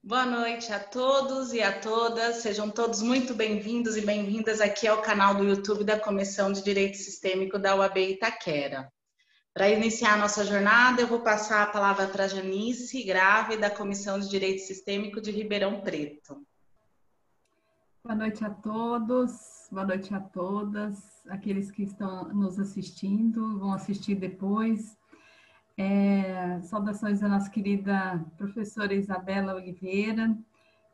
Boa noite a todos e a todas, sejam todos muito bem-vindos e bem-vindas aqui ao canal do YouTube da Comissão de Direito Sistêmico da UAB Itaquera. Para iniciar a nossa jornada, eu vou passar a palavra para a Janice Grave, da Comissão de Direito Sistêmico de Ribeirão Preto. Boa noite a todos, boa noite a todas, aqueles que estão nos assistindo, vão assistir depois. Saudações à nossa querida professora Isabela Oliveira,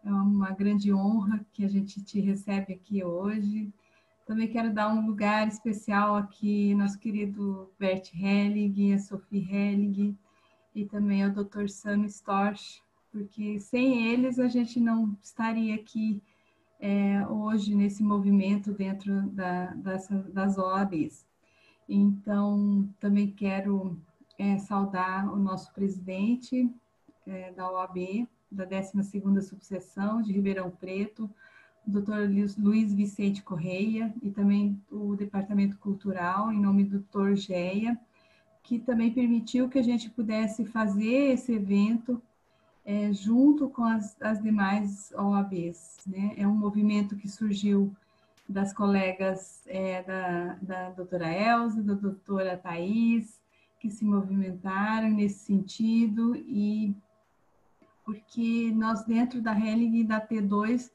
é uma grande honra que a gente te recebe aqui hoje. Também quero dar um lugar especial aqui, nosso querido Bert Hellig, a Sophie Hellig e também ao Dr. Sam Storch, porque sem eles a gente não estaria aqui hoje nesse movimento dentro das OABs. Então, também quero saudar o nosso presidente da OAB, da 12ª Subseção de Ribeirão Preto, o Dr. Luiz Vicente Correia, e também o Departamento Cultural, em nome do Dr. Geia, que também permitiu que a gente pudesse fazer esse evento junto com as demais OABs, né? É um movimento que surgiu das colegas da doutora Elza, da doutora Thais, que se movimentaram nesse sentido, e porque nós, dentro da Hellig e da T2,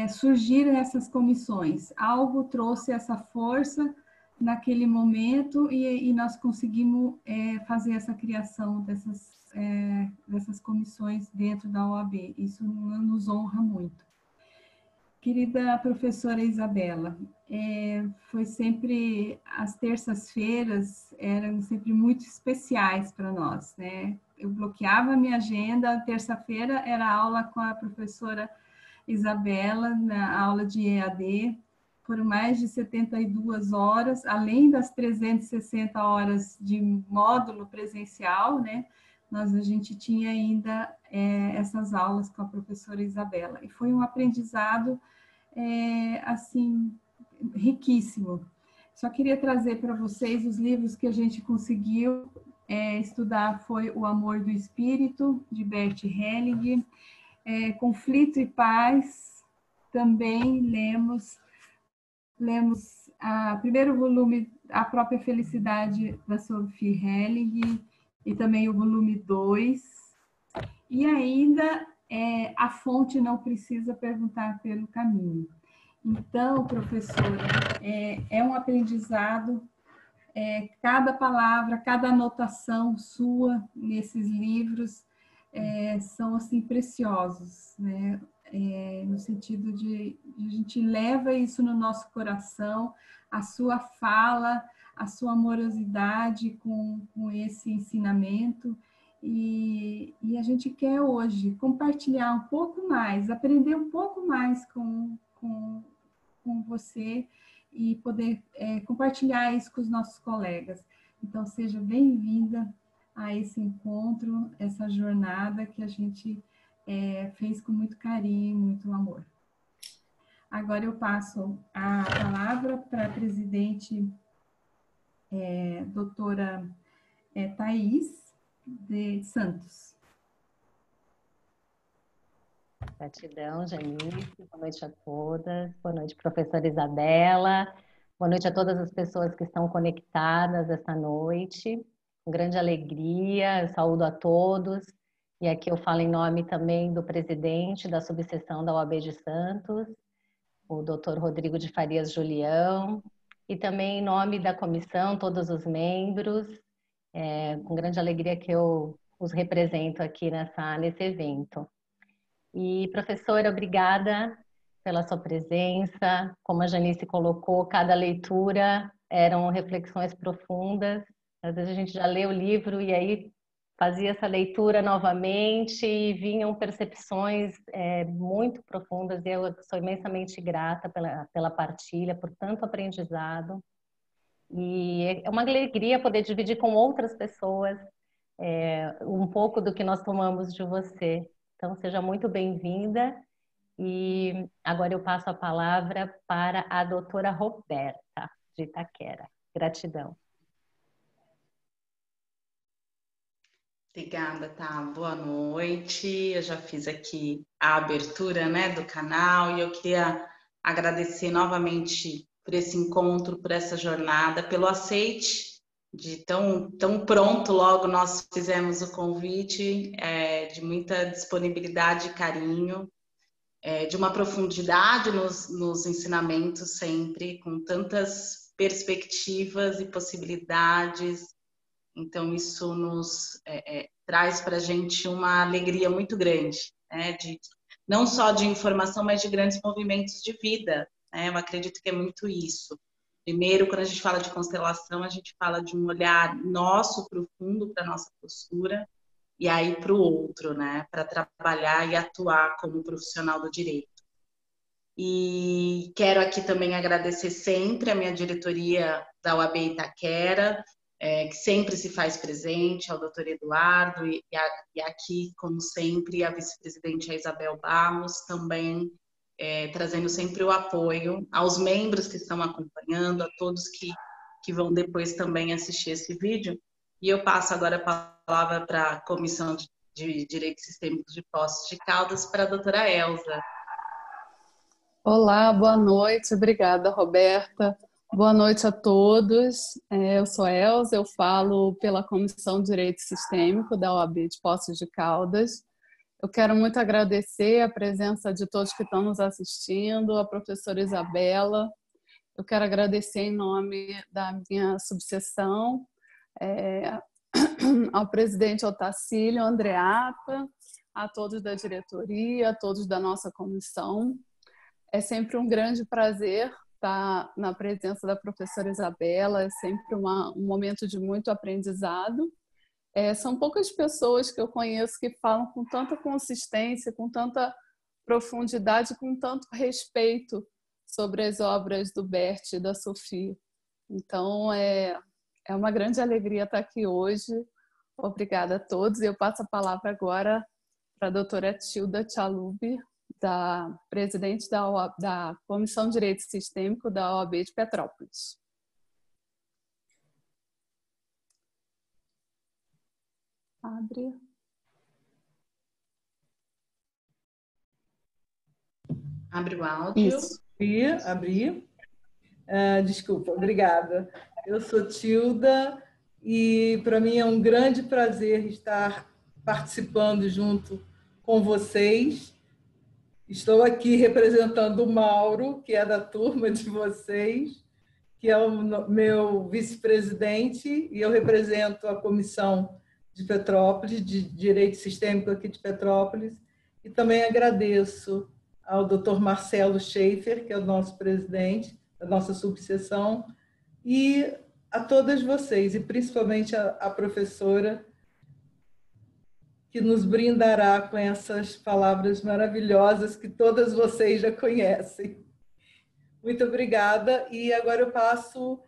surgiram essas comissões. Algo trouxe essa força naquele momento e nós conseguimos fazer essa criação dessas comissões dentro da OAB. Isso nos honra muito. Querida professora Isabela, foi sempre, as terças-feiras eram sempre muito especiais para nós, né? Eu bloqueava a minha agenda, terça-feira era aula com a professora Isabela, na aula de EAD, foram mais de 72 horas, além das 360 horas de módulo presencial, né? A gente tinha ainda essas aulas com a professora Isabela, e foi um aprendizado, assim, riquíssimo. Só queria trazer para vocês os livros que a gente conseguiu estudar, foi O Amor do Espírito, de Bert Hellig, Conflito e Paz, também lemos o primeiro volume, A Própria Felicidade, da Sophie Hellig, e também o volume 2, e ainda A Fonte Não Precisa Perguntar pelo Caminho. Então, professora, é um aprendizado, cada palavra, cada anotação sua nesses livros são assim preciosos, né? No sentido de a gente leva isso no nosso coração, a sua fala, a sua amorosidade com esse ensinamento, e a gente quer hoje compartilhar um pouco mais, aprender um pouco mais com você e poder compartilhar isso com os nossos colegas. Então, seja bem-vinda a esse encontro, essa jornada que a gente fez com muito carinho, muito amor. Agora eu passo a palavra para a presidente doutora Thais de Santos. Gratidão, Janice. Boa noite a todas. Boa noite, professora Isabela. Boa noite a todas as pessoas que estão conectadas esta noite. Com grande alegria, eu saúdo a todos. E aqui eu falo em nome também do presidente da subseção da OAB de Santos, o Dr. Rodrigo de Farias Julião, e também em nome da comissão, todos os membros. Com grande alegria que eu os represento aqui nesse evento. E, professora, obrigada pela sua presença. Como a Janice colocou, cada leitura eram reflexões profundas. Às vezes a gente já lê o livro e aí fazia essa leitura novamente e vinham percepções muito profundas, e eu sou imensamente grata pela partilha, por tanto aprendizado. E é uma alegria poder dividir com outras pessoas um pouco do que nós tomamos de você. Então, seja muito bem-vinda. E agora eu passo a palavra para a doutora Roberta, de Itaquera. Gratidão. Obrigada, tá? Boa noite. Eu já fiz aqui a abertura, né, do canal e eu queria agradecer novamente por esse encontro, por essa jornada, pelo aceite de tão pronto logo nós fizemos o convite, de muita disponibilidade e carinho, de uma profundidade nos ensinamentos sempre, com tantas perspectivas e possibilidades. Então, isso nos traz para a gente uma alegria muito grande, né? Não só de informação, mas de grandes movimentos de vida, né? Eu acredito que é muito isso. Primeiro, quando a gente fala de constelação, a gente fala de um olhar nosso profundo para a nossa postura, e aí para o outro, né? Para trabalhar e atuar como profissional do direito. E quero aqui também agradecer sempre a minha diretoria da UAB Itaquera, que sempre se faz presente, ao doutor Eduardo, e aqui, como sempre, a vice-presidente a Isabel Barros, também trazendo sempre o apoio aos membros que estão acompanhando, a todos que vão depois também assistir esse vídeo. E eu passo agora a palavra para a Comissão de Direitos Sistêmicos de Poços de Caldas, para a doutora Elza. Olá, boa noite. Obrigada, Roberta. Boa noite a todos. Eu sou Elza, eu falo pela Comissão de Direito Sistêmico da OAB de Poços de Caldas. Eu quero muito agradecer a presença de todos que estão nos assistindo, a professora Isabela. Eu quero agradecer em nome da minha subseção, ao presidente Otacílio Andreata, a todos da diretoria, a todos da nossa comissão. É sempre um grande prazer estar na presença da professora Isabela, é sempre um momento de muito aprendizado. São poucas pessoas que eu conheço que falam com tanta consistência, com tanta profundidade, com tanto respeito sobre as obras do Bert e da Sofia. Então, é uma grande alegria estar aqui hoje. Obrigada a todos. Eu passo a palavra agora para a doutora Tilda Tchalubi, presidente da Comissão de Direito Sistêmico da OAB de Petrópolis. Abre. Abre o áudio. Isso. Abri. Desculpa, obrigada. Eu sou Tilda e para mim é um grande prazer estar participando junto com vocês. Estou aqui representando o Mauro, que é da turma de vocês, que é o meu vice-presidente, e eu represento a Comissão de Petrópolis, de Direito Sistêmico aqui de Petrópolis, e também agradeço ao Dr. Marcelo Schaefer, que é o nosso presidente da nossa subseção, e a todas vocês, e principalmente a professora, que nos brindará com essas palavras maravilhosas que todas vocês já conhecem. Muito obrigada. E agora eu passo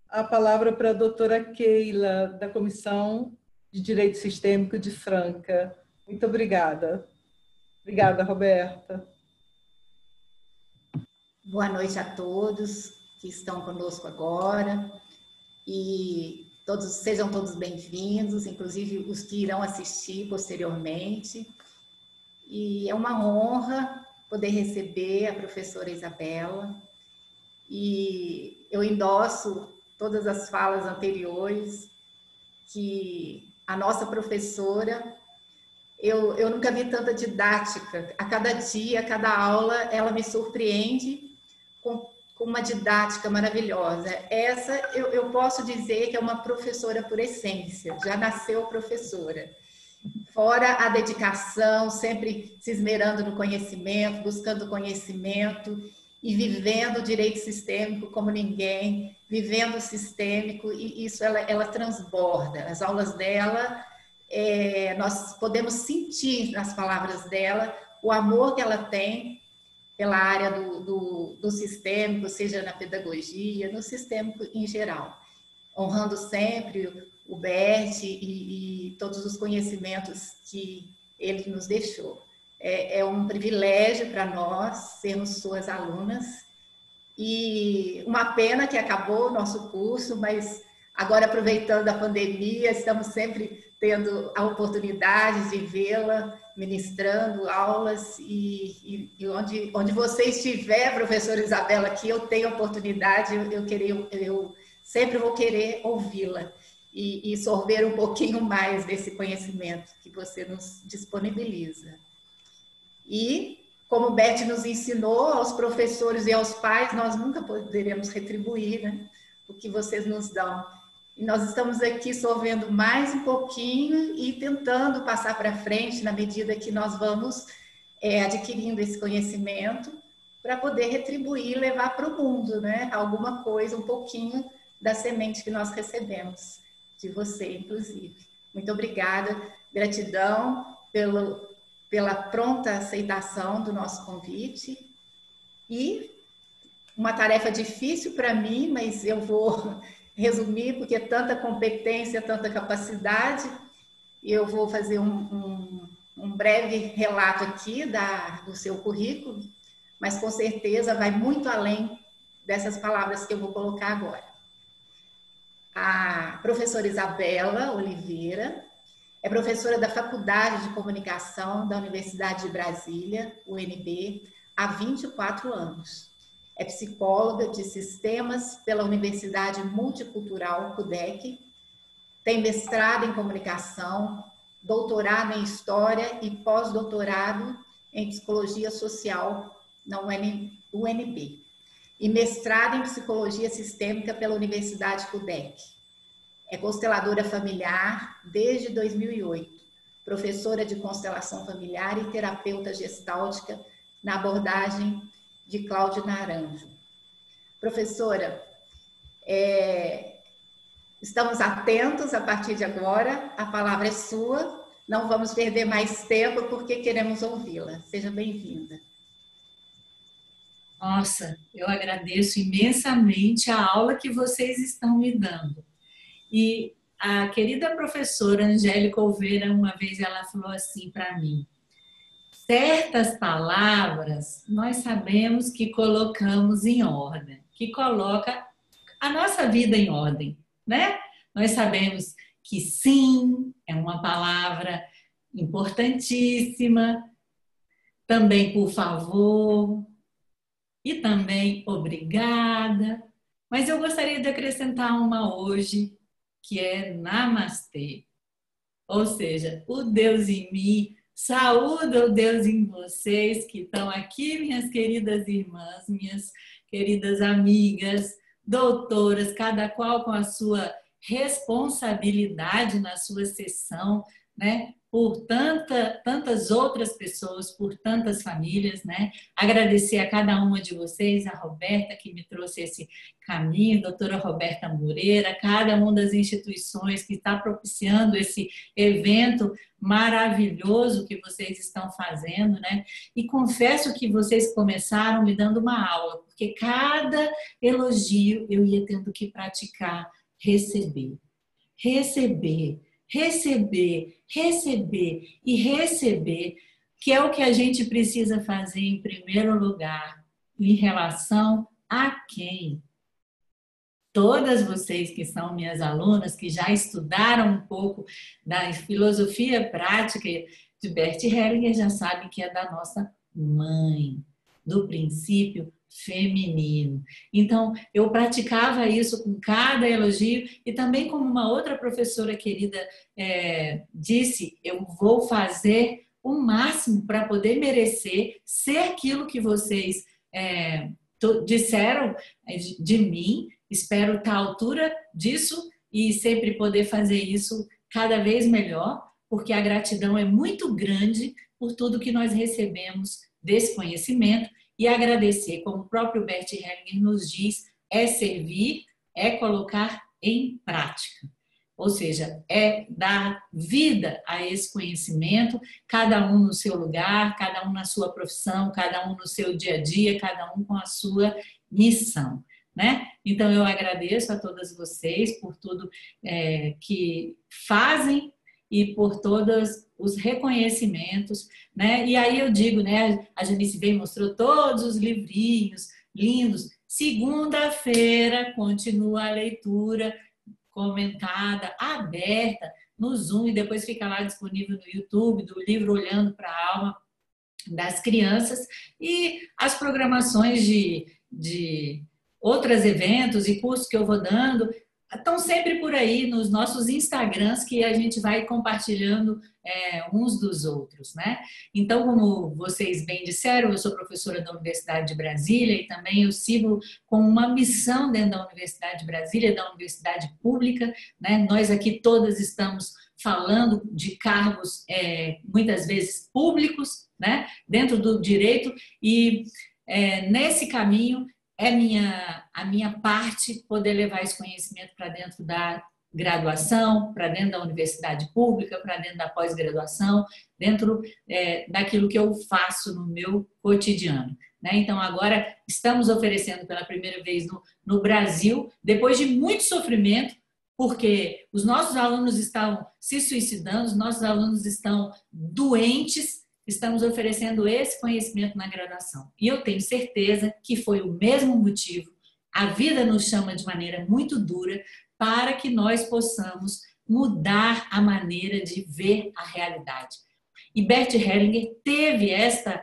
a palavra para a doutora Keila, da Comissão de Direito Sistêmico de Franca. Muito obrigada. Obrigada, Roberta. Boa noite a todos que estão conosco agora. E sejam todos bem-vindos, inclusive os que irão assistir posteriormente. E é uma honra poder receber a professora Isabela. E eu endosso todas as falas anteriores, que a nossa professora, eu nunca vi tanta didática. A cada dia, a cada aula, ela me surpreende com uma didática maravilhosa. Essa eu posso dizer que é uma professora por essência, já nasceu professora. Fora a dedicação, sempre se esmerando no conhecimento, buscando conhecimento e vivendo o direito sistêmico como ninguém, vivendo o sistêmico, e isso ela transborda. As aulas dela, nós podemos sentir nas palavras dela o amor que ela tem pela área do sistêmico, seja na pedagogia, no sistêmico em geral, honrando sempre o Bert e todos os conhecimentos que ele nos deixou. É um privilégio para nós sermos suas alunas, e uma pena que acabou o nosso curso, mas agora, aproveitando a pandemia, estamos sempre tendo a oportunidade de vê-la ministrando aulas e onde você estiver, professora Isabela, que eu tenho oportunidade, eu sempre vou querer ouvi-la e sorver um pouquinho mais desse conhecimento que você nos disponibiliza. E, como Beth nos ensinou, aos professores e aos pais, nós nunca poderemos retribuir, né, o que vocês nos dão. E nós estamos aqui sorvendo mais um pouquinho e tentando passar para frente na medida que nós vamos adquirindo esse conhecimento para poder retribuir e levar para o mundo, né, alguma coisa, um pouquinho da semente que nós recebemos de você, inclusive. Muito obrigada, gratidão pela pronta aceitação do nosso convite. E uma tarefa difícil para mim, mas eu vou resumir, porque tanta competência, tanta capacidade. Eu vou fazer um breve relato aqui do seu currículo, mas com certeza vai muito além dessas palavras que eu vou colocar agora. A professora Isabela Oliveira é professora da Faculdade de Comunicação da Universidade de Brasília, UNB, há 24 anos. É psicóloga de sistemas pela Universidade Multicultural CUDEC, tem mestrado em comunicação, doutorado em história e pós-doutorado em psicologia social na UNB e mestrado em psicologia sistêmica pela Universidade CUDEC. É consteladora familiar desde 2008, professora de constelação familiar e terapeuta gestáltica na abordagem de Cláudio Naranjo. Professora, estamos atentos a partir de agora, a palavra é sua, não vamos perder mais tempo porque queremos ouvi-la. Seja bem-vinda. Nossa, eu agradeço imensamente a aula que vocês estão me dando. E a querida professora Angélica Oliveira, uma vez ela falou assim para mim: certas palavras nós sabemos que colocamos em ordem, que coloca a nossa vida em ordem, né? Nós sabemos que sim é uma palavra importantíssima, também por favor e também obrigada, mas eu gostaria de acrescentar uma hoje, que é namastê, ou seja, o Deus em mim saúda o Deus em vocês que estão aqui, minhas queridas irmãs, minhas queridas amigas, doutoras, cada qual com a sua responsabilidade na sua sessão, né? Por tantas outras pessoas, por tantas famílias, né? Agradecer a cada uma de vocês, a Roberta que me trouxe esse caminho, a doutora Roberta Moreira, cada uma das instituições que está propiciando esse evento maravilhoso que vocês estão fazendo, né? E confesso que vocês começaram me dando uma aula, porque cada elogio eu ia tendo que praticar, receber, que é o que a gente precisa fazer em primeiro lugar, em relação a quem? Todas vocês que são minhas alunas, que já estudaram um pouco da filosofia prática de Bert Hellinger, já sabem que é da nossa mãe, do princípio feminino. Então, eu praticava isso com cada elogio e também, como uma outra professora querida disse, eu vou fazer o máximo para poder merecer ser aquilo que vocês disseram de mim. Espero estar à altura disso e sempre poder fazer isso cada vez melhor, porque a gratidão é muito grande por tudo que nós recebemos desse conhecimento. E agradecer, como o próprio Bert Hellinger nos diz, é servir, é colocar em prática. Ou seja, é dar vida a esse conhecimento, cada um no seu lugar, cada um na sua profissão, cada um no seu dia a dia, cada um com a sua missão, né? Então, eu agradeço a todas vocês por tudo que fazem e por todos os reconhecimentos, né? E aí eu digo, né? A Janice veio e mostrou todos os livrinhos lindos. Segunda-feira continua a leitura comentada, aberta, no Zoom, e depois fica lá disponível no YouTube, do livro Olhando para a Alma das Crianças, e as programações de outros eventos e cursos que eu vou dando estão sempre por aí nos nossos Instagrams, que a gente vai compartilhando uns dos outros, né? Então, como vocês bem disseram, eu sou professora da Universidade de Brasília e também eu sigo com uma missão dentro da Universidade de Brasília, da Universidade Pública, né? Nós aqui todas estamos falando de cargos muitas vezes públicos, né? Dentro do direito, e nesse caminho a minha parte poder levar esse conhecimento para dentro da graduação, para dentro da universidade pública, para dentro da pós-graduação, dentro daquilo que eu faço no meu cotidiano, né? Então, agora estamos oferecendo pela primeira vez no Brasil, depois de muito sofrimento, porque os nossos alunos estão se suicidando, os nossos alunos estão doentes, estamos oferecendo esse conhecimento na graduação. E eu tenho certeza que foi o mesmo motivo. A vida nos chama de maneira muito dura para que nós possamos mudar a maneira de ver a realidade. E Bert Hellinger teve esta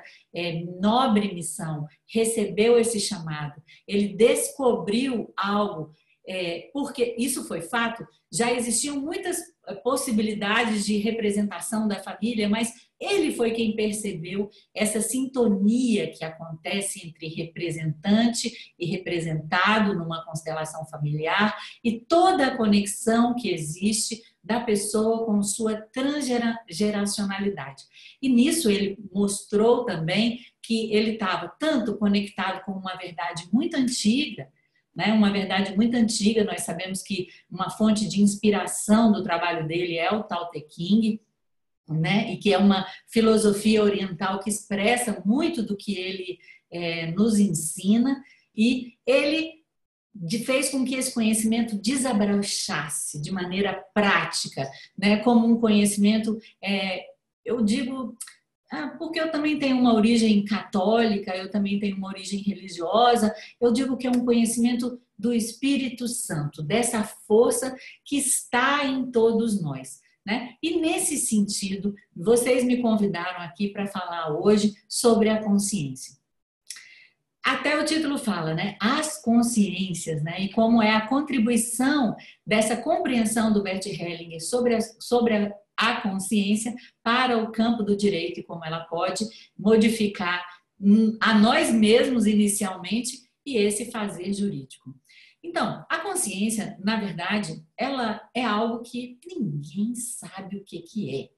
nobre missão, recebeu esse chamado, ele descobriu algo, porque isso foi fato, já existiam muitas possibilidades de representação da família, mas ele foi quem percebeu essa sintonia que acontece entre representante e representado numa constelação familiar e toda a conexão que existe da pessoa com sua transgeracionalidade. E nisso ele mostrou também que ele estava tanto conectado com uma verdade muito antiga, né? Uma verdade muito antiga. Nós sabemos que uma fonte de inspiração do trabalho dele é o Tao Te Ching, né? E que é uma filosofia oriental que expressa muito do que ele nos ensina, e ele fez com que esse conhecimento desabrochasse de maneira prática, né? Como um conhecimento, eu digo, porque eu também tenho uma origem católica, eu também tenho uma origem religiosa, eu digo que é um conhecimento do Espírito Santo, dessa força que está em todos nós, né? E nesse sentido, vocês me convidaram aqui para falar hoje sobre a consciência. Até o título fala, né? As consciências, né? E como é a contribuição dessa compreensão do Bert Hellinger sobre a consciência para o campo do direito e como ela pode modificar a nós mesmos inicialmente e esse fazer jurídico. Então, a consciência, na verdade, ela é algo que ninguém sabe o que é.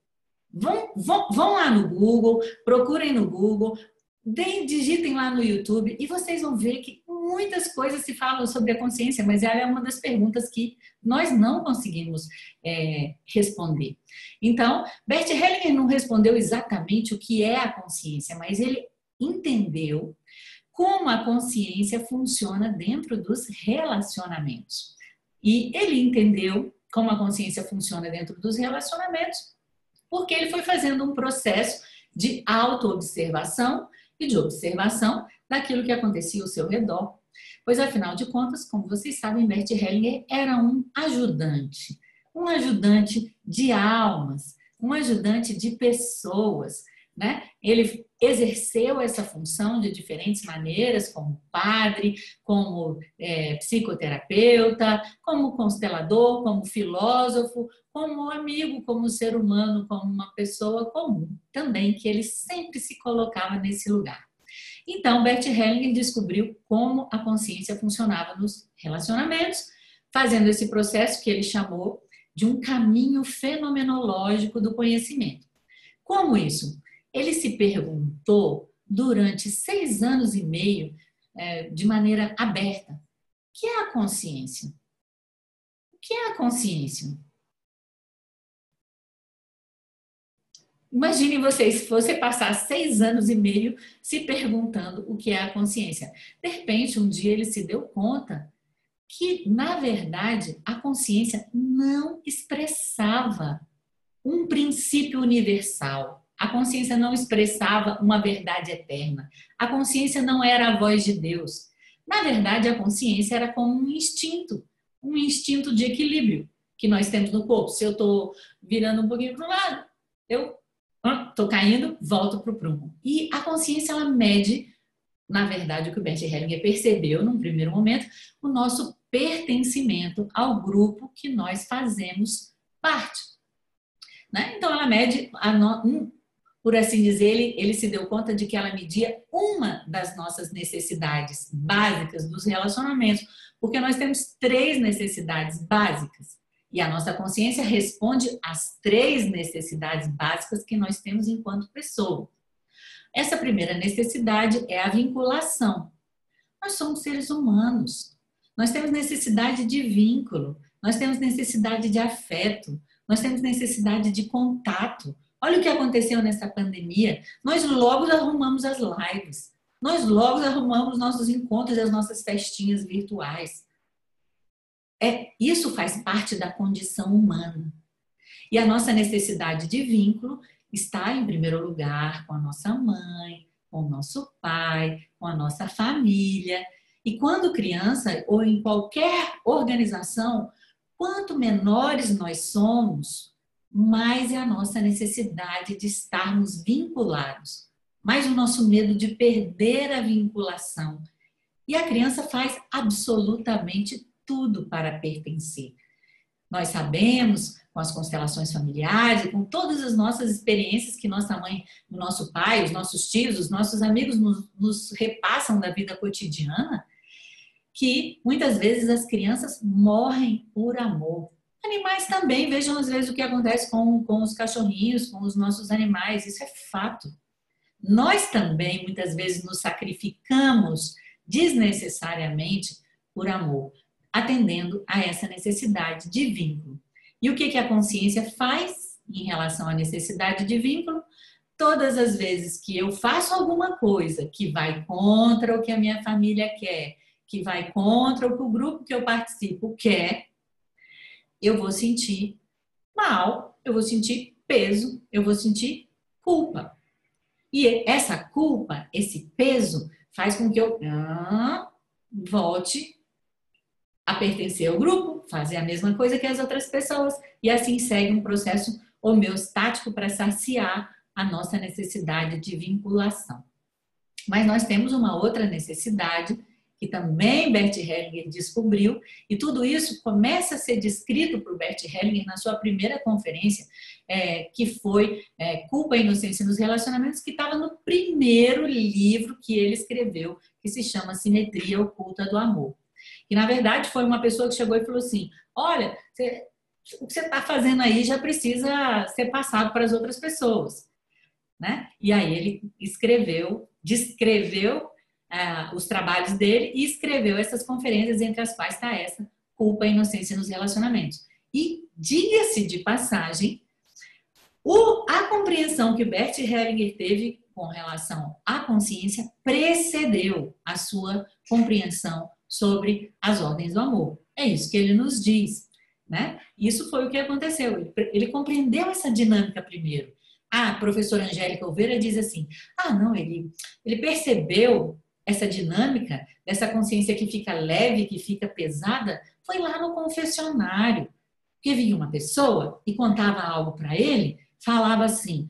Vão lá no Google, procurem no Google, digitem lá no YouTube e vocês vão ver que muitas coisas se falam sobre a consciência, mas ela é uma das perguntas que nós não conseguimos responder. Então, Bert Hellinger não respondeu exatamente o que é a consciência, mas ele entendeu como a consciência funciona dentro dos relacionamentos. E ele entendeu como a consciência funciona dentro dos relacionamentos porque ele foi fazendo um processo de autoobservação e de observação daquilo que acontecia ao seu redor. Pois, afinal de contas, como vocês sabem, Bert Hellinger era um ajudante de almas, um ajudante de pessoas, né? Ele exerceu essa função de diferentes maneiras, como padre, como psicoterapeuta, como constelador, como filósofo, como amigo, como ser humano, como uma pessoa comum também, que ele sempre se colocava nesse lugar. Então, Bert Hellinger descobriu como a consciência funcionava nos relacionamentos, fazendo esse processo que ele chamou de um caminho fenomenológico do conhecimento. Como isso? Ele se perguntou durante 6 anos e meio, de maneira aberta, o que é a consciência? O que é a consciência? Imagine vocês, se você passar 6 anos e meio se perguntando o que é a consciência. De repente, um dia ele se deu conta que, na verdade, a consciência não expressava um princípio universal. A consciência não expressava uma verdade eterna. A consciência não era a voz de Deus. Na verdade, a consciência era como um instinto de equilíbrio. que nós temos no corpo. Se eu estou virando um pouquinho para o lado, eu estou caindo, volto para o prumo. E a consciência, ela mede, na verdade, o que o Bert Hellinger percebeu num primeiro momento, o nosso pertencimento ao grupo que nós fazemos parte. Né? Então, ela mede, por assim dizer, ele se deu conta de que ela media uma das nossas necessidades básicas dos relacionamentos, porque nós temos 3 necessidades básicas. E a nossa consciência responde às 3 necessidades básicas que nós temos enquanto pessoa. Essa primeira necessidade é a vinculação. Nós somos seres humanos. Nós temos necessidade de vínculo. Nós temos necessidade de afeto. Nós temos necessidade de contato. Olha o que aconteceu nessa pandemia. Nós logo arrumamos as lives. Nós logo arrumamos nossos encontros e as nossas festinhas virtuais. Isso faz parte da condição humana. E a nossa necessidade de vínculo está, em primeiro lugar, com a nossa mãe, com o nosso pai, com a nossa família. E quando criança, ou em qualquer organização, quanto menores nós somos, mais é a nossa necessidade de estarmos vinculados, mais o nosso medo de perder a vinculação. E a criança faz absolutamente tudo para pertencer. Nós sabemos, com as constelações familiares, com todas as nossas experiências que nossa mãe, o nosso pai, os nossos tios, os nossos amigos nos repassam da vida cotidiana, que muitas vezes as crianças morrem por amor. Animais também, vejam às vezes o que acontece com os cachorrinhos, com os nossos animais, isso é fato. Nós também, muitas vezes, nos sacrificamos desnecessariamente por amor, atendendo a essa necessidade de vínculo. E o que a consciência faz em relação à necessidade de vínculo? Todas as vezes que eu faço alguma coisa que vai contra o que a minha família quer, que vai contra o que o grupo que eu participo quer, eu vou sentir mal, eu vou sentir peso, eu vou sentir culpa. E essa culpa, esse peso, faz com que eu volte a pertencer ao grupo, fazer a mesma coisa que as outras pessoas, e assim segue um processo homeostático para saciar a nossa necessidade de vinculação. Mas nós temos uma outra necessidade que também Bert Hellinger descobriu, e tudo isso começa a ser descrito por Bert Hellinger na sua primeira conferência, que foi Culpa e Inocência nos Relacionamentos, que estava no primeiro livro que ele escreveu, que se chama Simetria Oculta do Amor. Que, na verdade, foi uma pessoa que chegou e falou assim, olha, o que você está fazendo aí já precisa ser passado para as outras pessoas. Né? E aí ele descreveu os trabalhos dele e escreveu essas conferências, entre as quais está essa, Culpa e Inocência nos Relacionamentos. E, diga-se de passagem, a compreensão que Bert Hellinger teve com relação à consciência precedeu a sua compreensão sobre as ordens do amor. É isso que ele nos diz. Né? Isso foi o que aconteceu. Ele compreendeu essa dinâmica primeiro. A professora Angélica Oliveira diz assim, não, ele percebeu essa dinâmica dessa consciência que fica leve, que fica pesada, foi lá no confessionário. Porque vinha uma pessoa e contava algo para ele, falava assim,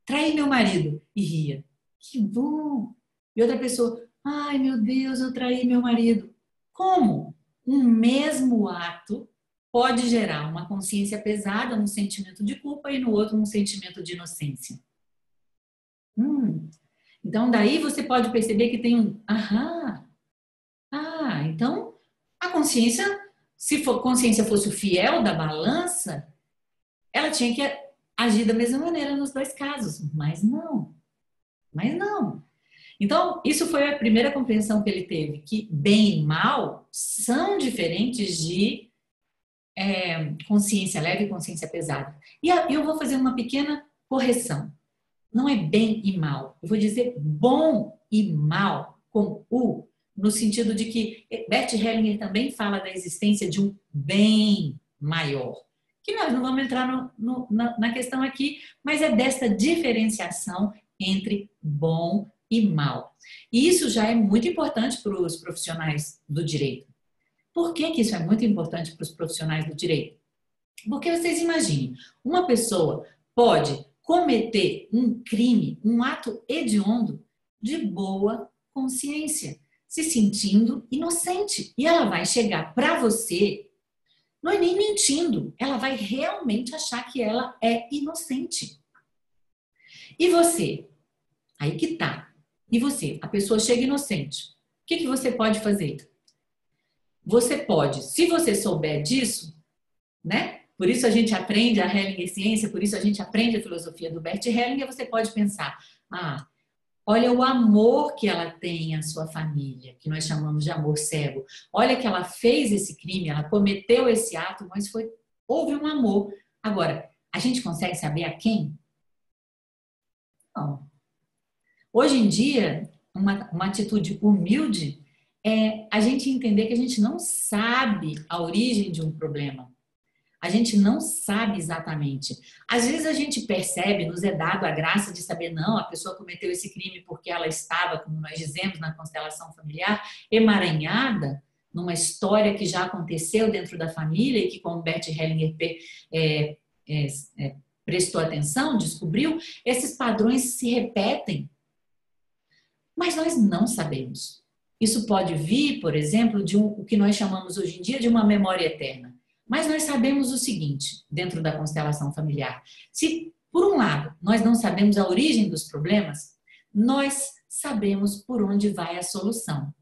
traí meu marido, e ria. Que bom! E outra pessoa, ai meu Deus, eu traí meu marido. Como? Um mesmo ato pode gerar uma consciência pesada, um sentimento de culpa, e no outro um sentimento de inocência. Então, daí você pode perceber que tem então a consciência, se a consciência fosse o fiel da balança, ela tinha que agir da mesma maneira nos dois casos, mas não. Então, isso foi a primeira compreensão que ele teve, que bem e mal são diferentes de consciência leve e consciência pesada. E eu vou fazer uma pequena correção. Não é bem e mal. Eu vou dizer bom e mal, com U, no sentido de que Bert Hellinger também fala da existência de um bem maior. Que nós não vamos entrar na questão aqui, mas é desta diferenciação entre bom e mal. E isso já é muito importante para os profissionais do direito. Por que isso é muito importante para os profissionais do direito? Porque vocês imaginem, uma pessoa pode cometer um crime, um ato hediondo, de boa consciência, se sentindo inocente. E ela vai chegar para você, não é nem mentindo, ela vai realmente achar que ela é inocente. E você? Aí que tá. E você? A pessoa chega inocente. O que você pode fazer? Você pode, se você souber disso, né? Por isso a gente aprende a Hellinger Ciência, por isso a gente aprende a filosofia do Bert Hellinger, você pode pensar, olha o amor que ela tem à sua família, que nós chamamos de amor cego. Olha que ela fez esse crime, ela cometeu esse ato, mas houve um amor. Agora, a gente consegue saber a quem? Não. Hoje em dia, uma atitude humilde é a gente entender que a gente não sabe a origem de um problema. A gente não sabe exatamente. Às vezes a gente percebe, nos é dado a graça de saber, não, a pessoa cometeu esse crime porque ela estava, como nós dizemos na constelação familiar, emaranhada numa história que já aconteceu dentro da família e que, como Bert Hellinger prestou atenção, descobriu, esses padrões se repetem. Mas nós não sabemos. Isso pode vir, por exemplo, de o que nós chamamos hoje em dia de uma memória eterna. Mas nós sabemos o seguinte, dentro da constelação familiar. Se, por um lado, nós não sabemos a origem dos problemas, nós sabemos por onde vai a solução.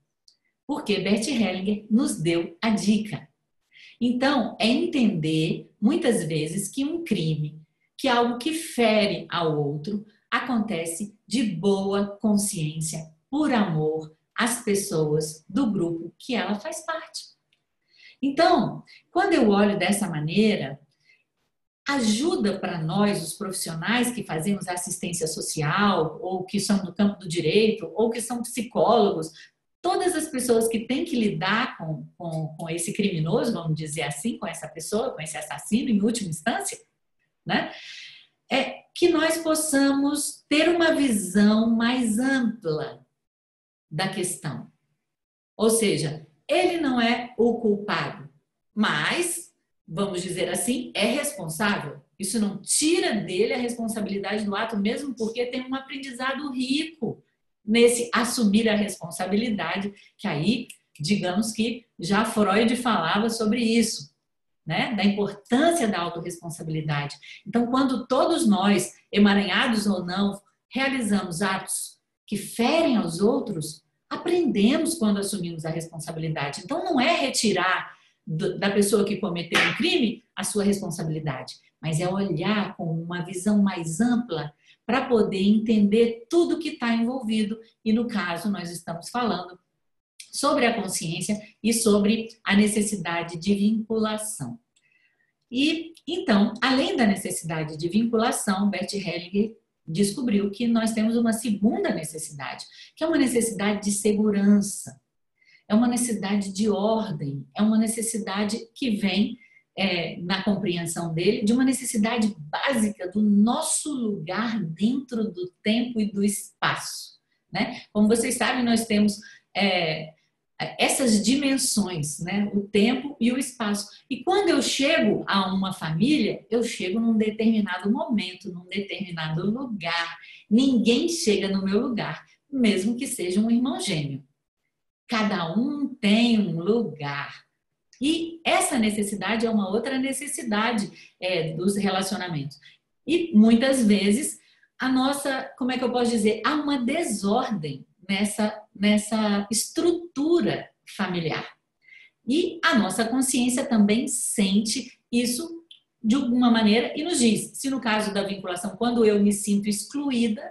Porque Bert Hellinger nos deu a dica. Então, é entender, muitas vezes, que um crime, que algo que fere ao outro, acontece de boa consciência, por amor às pessoas do grupo que ela faz parte. Então, quando eu olho dessa maneira, ajuda para nós, os profissionais que fazemos assistência social, ou que são do campo do direito, ou que são psicólogos, todas as pessoas que têm que lidar com esse criminoso, vamos dizer assim, com essa pessoa, com esse assassino, em última instância, né? É que nós possamos ter uma visão mais ampla da questão. Ou seja, ele não é o culpado, mas, vamos dizer assim, é responsável. Isso não tira dele a responsabilidade do ato, mesmo porque tem um aprendizado rico nesse assumir a responsabilidade, que aí, digamos que já Freud falava sobre isso, né? Da importância da autorresponsabilidade. Então, quando todos nós, emaranhados ou não, realizamos atos que ferem aos outros, aprendemos quando assumimos a responsabilidade. Então, não é retirar da pessoa que cometeu um crime a sua responsabilidade, mas é olhar com uma visão mais ampla para poder entender tudo que está envolvido. E, no caso, nós estamos falando sobre a consciência e sobre a necessidade de vinculação. E, então, além da necessidade de vinculação, Bert Hellinger descobriu que nós temos uma segunda necessidade, que é uma necessidade de segurança, é uma necessidade de ordem, é uma necessidade que vem, na compreensão dele, de uma necessidade básica do nosso lugar dentro do tempo e do espaço, né? Como vocês sabem, nós temos essas dimensões, né? O tempo e o espaço. E quando eu chego a uma família, eu chego num determinado momento, num determinado lugar. Ninguém chega no meu lugar, mesmo que seja um irmão gêmeo. Cada um tem um lugar. E essa necessidade é uma outra necessidade dos relacionamentos. E muitas vezes a nossa, como é que eu posso dizer, há uma desordem nessa estrutura familiar. E a nossa consciência também sente isso de alguma maneira e nos diz, se no caso da vinculação, quando eu me sinto excluída,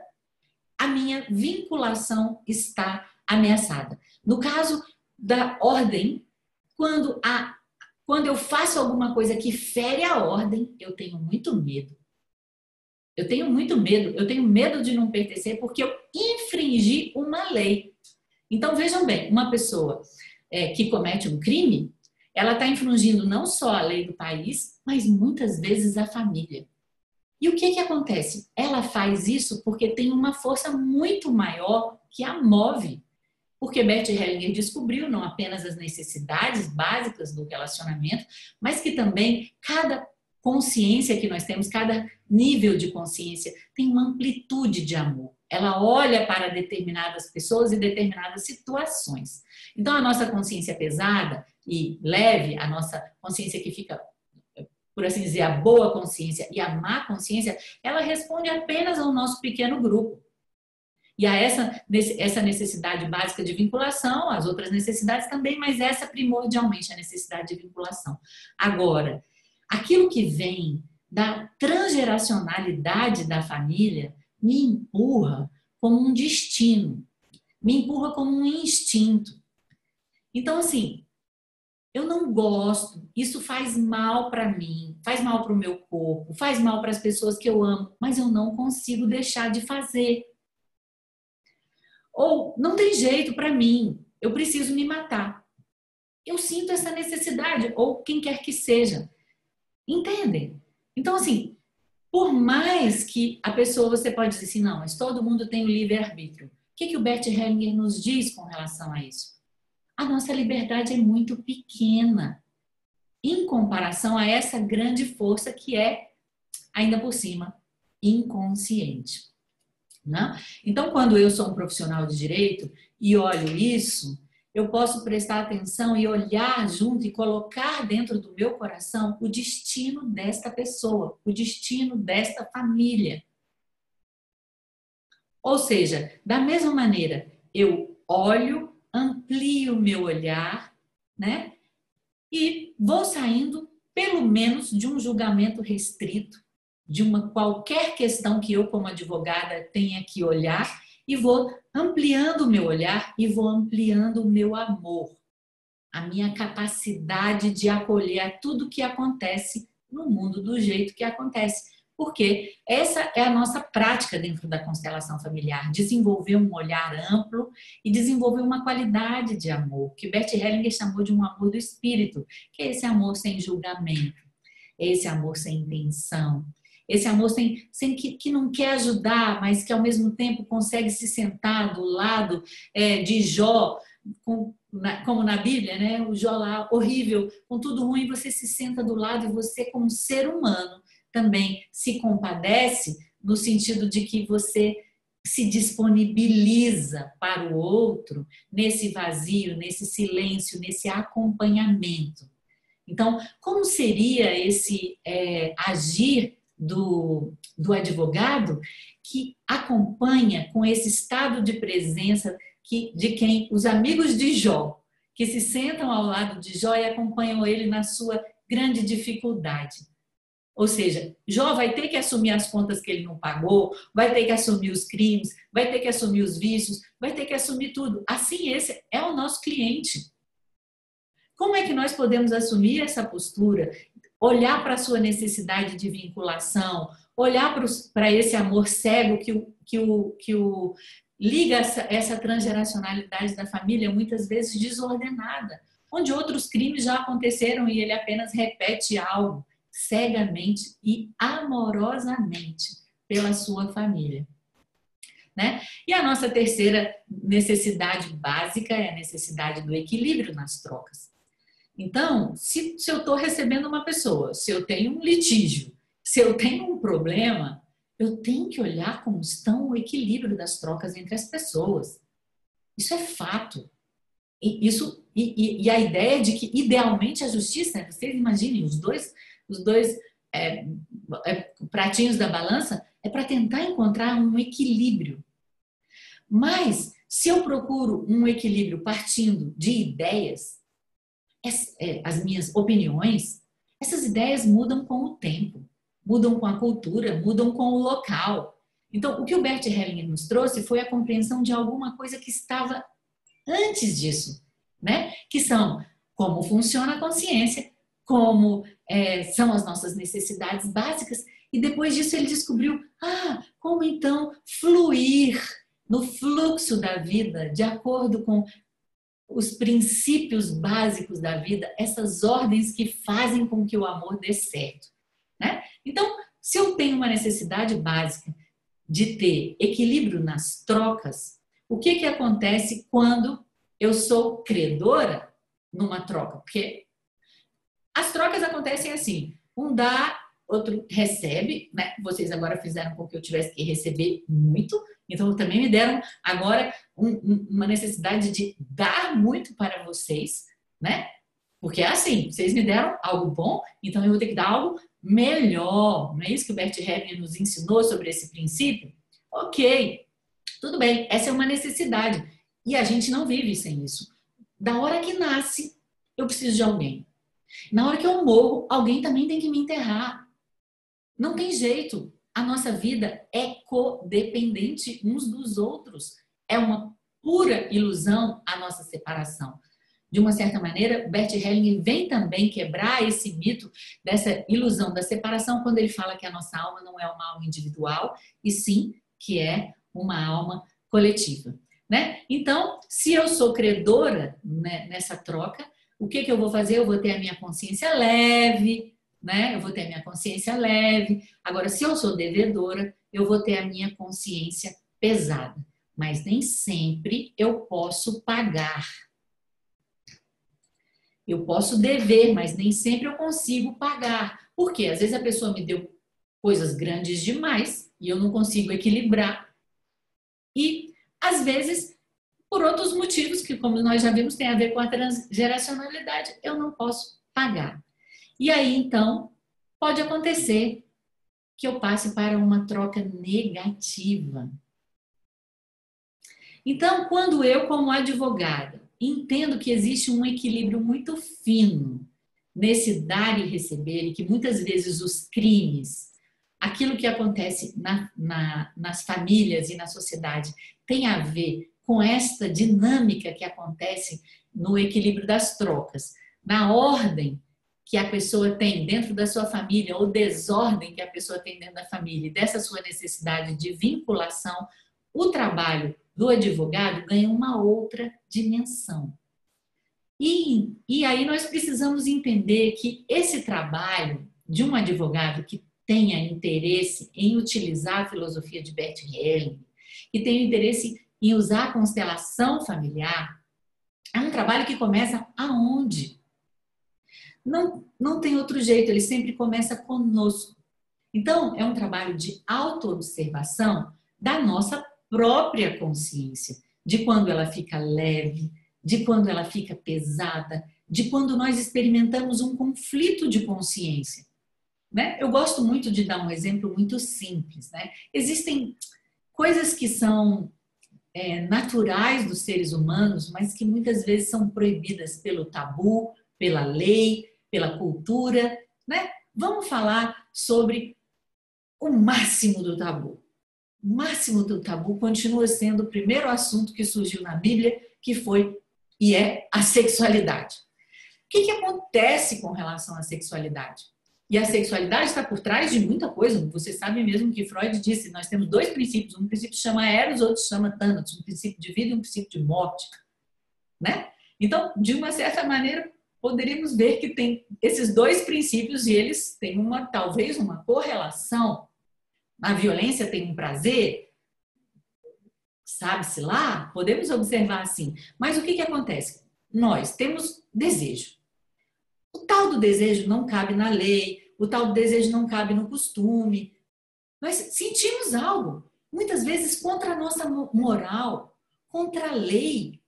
a minha vinculação está ameaçada. No caso da ordem, quando eu faço alguma coisa que fere a ordem, eu tenho muito medo. Eu tenho muito medo. Eu tenho medo de não pertencer porque eu infringi uma lei. Então, vejam bem, uma pessoa que comete um crime, ela está infringindo não só a lei do país, mas muitas vezes a família. E o que acontece? Ela faz isso porque tem uma força muito maior que a move. Porque Bert Hellinger descobriu não apenas as necessidades básicas do relacionamento, mas que também cada consciência que nós temos, cada nível de consciência tem uma amplitude de amor. Ela olha para determinadas pessoas e determinadas situações. Então, a nossa consciência pesada e leve, a nossa consciência que fica, por assim dizer, a boa consciência e a má consciência, ela responde apenas ao nosso pequeno grupo. E a essa necessidade básica de vinculação, as outras necessidades também, mas essa primordialmente a necessidade de vinculação. Agora, aquilo que vem da transgeracionalidade da família me empurra como um destino, me empurra como um instinto. Então, assim, eu não gosto, isso faz mal para mim, faz mal para o meu corpo, faz mal para as pessoas que eu amo, mas eu não consigo deixar de fazer. Ou não tem jeito para mim, eu preciso me matar. Eu sinto essa necessidade, ou quem quer que seja. Entendem? Então, assim, por mais que a pessoa, você pode dizer assim, não, mas todo mundo tem o livre-arbítrio. O que o Bert Hellinger nos diz com relação a isso? A nossa liberdade é muito pequena em comparação a essa grande força que é, ainda por cima, inconsciente. Né? Então, quando eu sou um profissional de direito e olho isso, eu posso prestar atenção e olhar junto e colocar dentro do meu coração o destino desta pessoa, o destino desta família. Ou seja, da mesma maneira, eu olho, amplio o meu olhar, né? E vou saindo, pelo menos, de um julgamento restrito, de uma qualquer questão que eu, como advogada, tenha que olhar, e vou ampliando o meu olhar e vou ampliando o meu amor, a minha capacidade de acolher a tudo que acontece no mundo do jeito que acontece. Porque essa é a nossa prática dentro da constelação familiar, desenvolver um olhar amplo e desenvolver uma qualidade de amor, que Bert Hellinger chamou de um amor do espírito, que é esse amor sem julgamento, esse amor sem intenção, esse amor que não quer ajudar, mas que ao mesmo tempo consegue se sentar do lado de Jó, como na Bíblia, né? O Jó lá, horrível, com tudo ruim, você se senta do lado e você, como ser humano, também se compadece, no sentido de que você se disponibiliza para o outro nesse vazio, nesse silêncio, nesse acompanhamento. Então, como seria esse agir do advogado que acompanha com esse estado de presença de quem os amigos de Jó, que se sentam ao lado de Jó e acompanham ele na sua grande dificuldade? Ou seja, Jó vai ter que assumir as contas que ele não pagou, vai ter que assumir os crimes, vai ter que assumir os vícios, vai ter que assumir tudo. Assim, esse é o nosso cliente. Como é que nós podemos assumir essa postura, olhar para a sua necessidade de vinculação, olhar para esse amor cego que o liga essa transgeracionalidade da família, muitas vezes desordenada, onde outros crimes já aconteceram e ele apenas repete algo cegamente e amorosamente pela sua família, né? E a nossa terceira necessidade básica é a necessidade do equilíbrio nas trocas. Então, se eu estou recebendo uma pessoa, se eu tenho um litígio, se eu tenho um problema, eu tenho que olhar como estão o equilíbrio das trocas entre as pessoas. Isso é fato. E a ideia de que, idealmente, a justiça, vocês imaginem, os dois pratinhos da balança, é para tentar encontrar um equilíbrio. Mas, se eu procuro um equilíbrio partindo de ideias, as minhas opiniões, essas ideias mudam com o tempo, mudam com a cultura, mudam com o local. Então, o que o Bert Hellinger nos trouxe foi a compreensão de alguma coisa que estava antes disso, né? Que são como funciona a consciência, como são as nossas necessidades básicas, e depois disso ele descobriu, como então fluir no fluxo da vida, de acordo com os princípios básicos da vida, essas ordens que fazem com que o amor dê certo, né? Então, se eu tenho uma necessidade básica de ter equilíbrio nas trocas, o que acontece quando eu sou credora numa troca? Porque as trocas acontecem assim, um dá outro recebe, né? Vocês agora fizeram com que eu tivesse que receber muito, então também me deram agora uma necessidade de dar muito para vocês, né? Porque é assim, vocês me deram algo bom, então eu vou ter que dar algo melhor. Não é isso que o Bert Hellinger nos ensinou sobre esse princípio? Ok, tudo bem, essa é uma necessidade. E a gente não vive sem isso. Da hora que nasce, eu preciso de alguém. Na hora que eu morro, alguém também tem que me enterrar. Não tem jeito. A nossa vida é codependente uns dos outros. É uma pura ilusão a nossa separação. De uma certa maneira, Bert Hellinger vem também quebrar esse mito dessa ilusão da separação quando ele fala que a nossa alma não é uma alma individual, e sim que é uma alma coletiva. Né? Então, se eu sou credora, né, nessa troca, o que eu vou fazer? Eu vou ter a minha consciência leve, né? Eu vou ter a minha consciência leve. Agora, se eu sou devedora, eu vou ter a minha consciência pesada. Mas nem sempre eu posso pagar. Eu posso dever, mas nem sempre eu consigo pagar. Por quê? Às vezes a pessoa me deu coisas grandes demais e eu não consigo equilibrar. E, às vezes, por outros motivos que, como nós já vimos, tem a ver com a transgeracionalidade, eu não posso pagar. E aí, então, pode acontecer que eu passe para uma troca negativa. Então, quando eu, como advogada, entendo que existe um equilíbrio muito fino nesse dar e receber, e que muitas vezes os crimes, aquilo que acontece nas famílias e na sociedade, tem a ver com esta dinâmica que acontece no equilíbrio das trocas, na ordem que a pessoa tem dentro da sua família, ou desordem que a pessoa tem dentro da família, e dessa sua necessidade de vinculação, o trabalho do advogado ganha uma outra dimensão. E aí nós precisamos entender que esse trabalho de um advogado que tenha interesse em utilizar a filosofia de Bert Hellinger, que tenha interesse em usar a constelação familiar, é um trabalho que começa aonde? Não tem outro jeito, ele sempre começa conosco. Então, é um trabalho de autoobservação da nossa própria consciência, de quando ela fica leve, de quando ela fica pesada, de quando nós experimentamos um conflito de consciência. Né? Eu gosto muito de dar um exemplo muito simples. Né? Existem coisas que são naturais dos seres humanos, mas que muitas vezes são proibidas pelo tabu, pela lei, pela cultura. Né? Vamos falar sobre o máximo do tabu. O máximo do tabu continua sendo o primeiro assunto que surgiu na Bíblia, que foi e é a sexualidade. O que acontece com relação à sexualidade? E a sexualidade está por trás de muita coisa. Você sabe mesmo que Freud disse, nós temos dois princípios. Um princípio chama Eros, outro chama Thanatos. Um princípio de vida e um princípio de morte. Né? Então, de uma certa maneira, poderíamos ver que tem esses dois princípios e eles têm talvez uma correlação. A violência tem um prazer, sabe-se lá? Podemos observar assim. Mas o que acontece? Nós temos desejo. O tal do desejo não cabe na lei, o tal do desejo não cabe no costume. Nós sentimos algo, muitas vezes contra a nossa moral, contra a lei.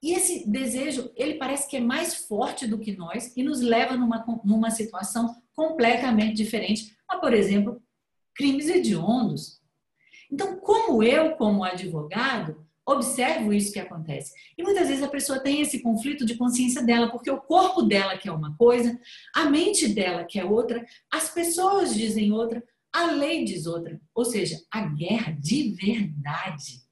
E esse desejo, ele parece que é mais forte do que nós e nos leva numa situação completamente diferente a, por exemplo, crimes hediondos. Então, como advogado, observo isso que acontece. E muitas vezes a pessoa tem esse conflito de consciência dela, porque o corpo dela quer uma coisa, a mente dela quer outra, as pessoas dizem outra, a lei diz outra. Ou seja, a guerra de verdade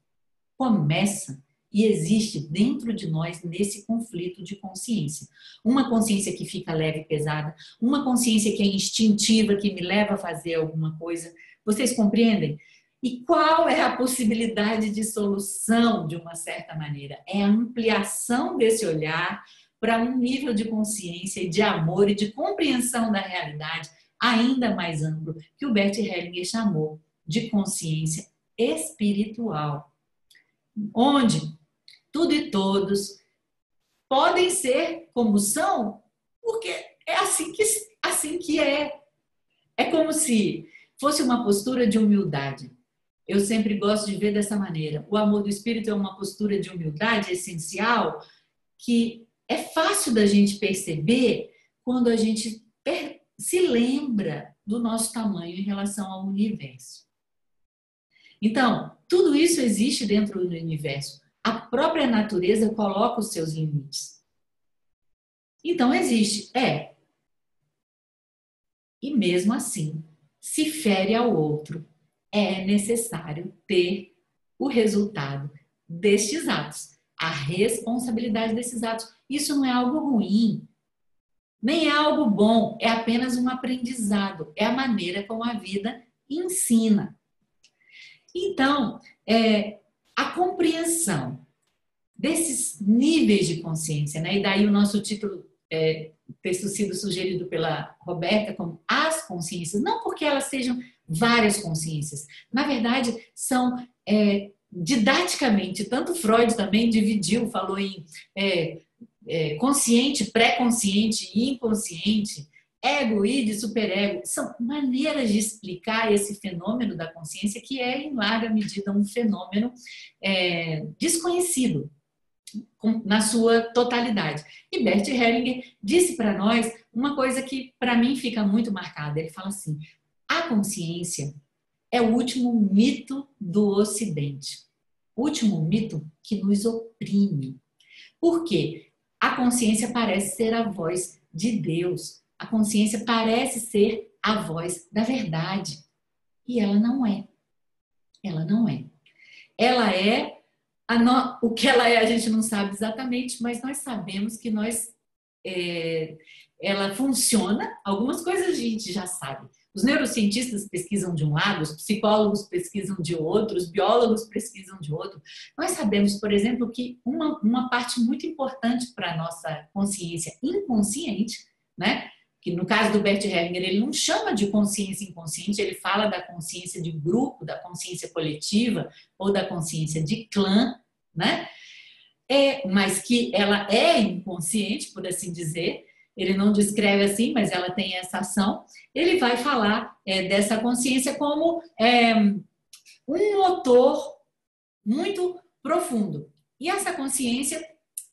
começa e existe dentro de nós nesse conflito de consciência. Uma consciência que fica leve e pesada, uma consciência que é instintiva, que me leva a fazer alguma coisa. Vocês compreendem? E qual é a possibilidade de solução, de uma certa maneira? É a ampliação desse olhar para um nível de consciência, de amor e de compreensão da realidade ainda mais amplo, que o Bert Hellinger chamou de consciência espiritual. Onde tudo e todos podem ser como são, porque é assim que é. É como como se fosse uma postura de humildade. Eu sempre gosto de ver dessa maneira. O amor do Espírito é uma postura de humildade essencial que é fácil da gente perceber quando a gente se lembra do nosso tamanho em relação ao universo. Então, tudo isso existe dentro do universo. A própria natureza coloca os seus limites. Então, existe. E mesmo assim, se fere ao outro, é necessário ter o resultado destes atos, a responsabilidade desses atos. Isso não é algo ruim, nem é algo bom, é apenas um aprendizado, é a maneira como a vida ensina. Então, a compreensão desses níveis de consciência, né? E daí o nosso título ter sido sugerido pela Roberta como as consciências, não porque elas sejam várias consciências, na verdade são didaticamente, tanto Freud também dividiu, falou em consciente, pré-consciente e inconsciente, ego, id, superego, são maneiras de explicar esse fenômeno da consciência que é em larga medida um fenômeno desconhecido na sua totalidade. E Bert Hellinger disse para nós uma coisa que para mim fica muito marcada. Ele fala assim: a consciência é o último mito do Ocidente. O último mito que nos oprime. Por quê? A consciência parece ser a voz de Deus. A consciência parece ser a voz da verdade. E ela não é. Ela não é. Ela é o que ela é, a gente não sabe exatamente, mas nós sabemos que ela funciona. Algumas coisas a gente já sabe. Os neurocientistas pesquisam de um lado, os psicólogos pesquisam de outro, os biólogos pesquisam de outro. Nós sabemos, por exemplo, que uma parte muito importante para a nossa consciência inconsciente, né? Que no caso do Bert Hellinger, ele não chama de consciência inconsciente, ele fala da consciência de grupo, da consciência coletiva ou da consciência de clã, né? Mas que ela é inconsciente, por assim dizer. Ele não descreve assim, mas ela tem essa ação. Ele vai falar dessa consciência como um motor muito profundo. E essa consciência,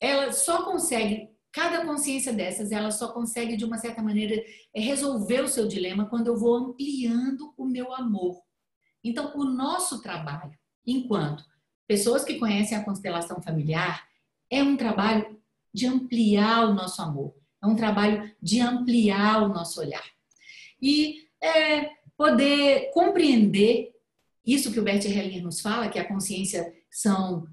ela só consegue... Cada consciência dessas, ela só consegue, de uma certa maneira, resolver o seu dilema quando eu vou ampliando o meu amor. Então, o nosso trabalho, enquanto pessoas que conhecem a constelação familiar, é um trabalho de ampliar o nosso amor. É um trabalho de ampliar o nosso olhar. E poder compreender isso que o Bert Hellinger nos fala, que a consciência são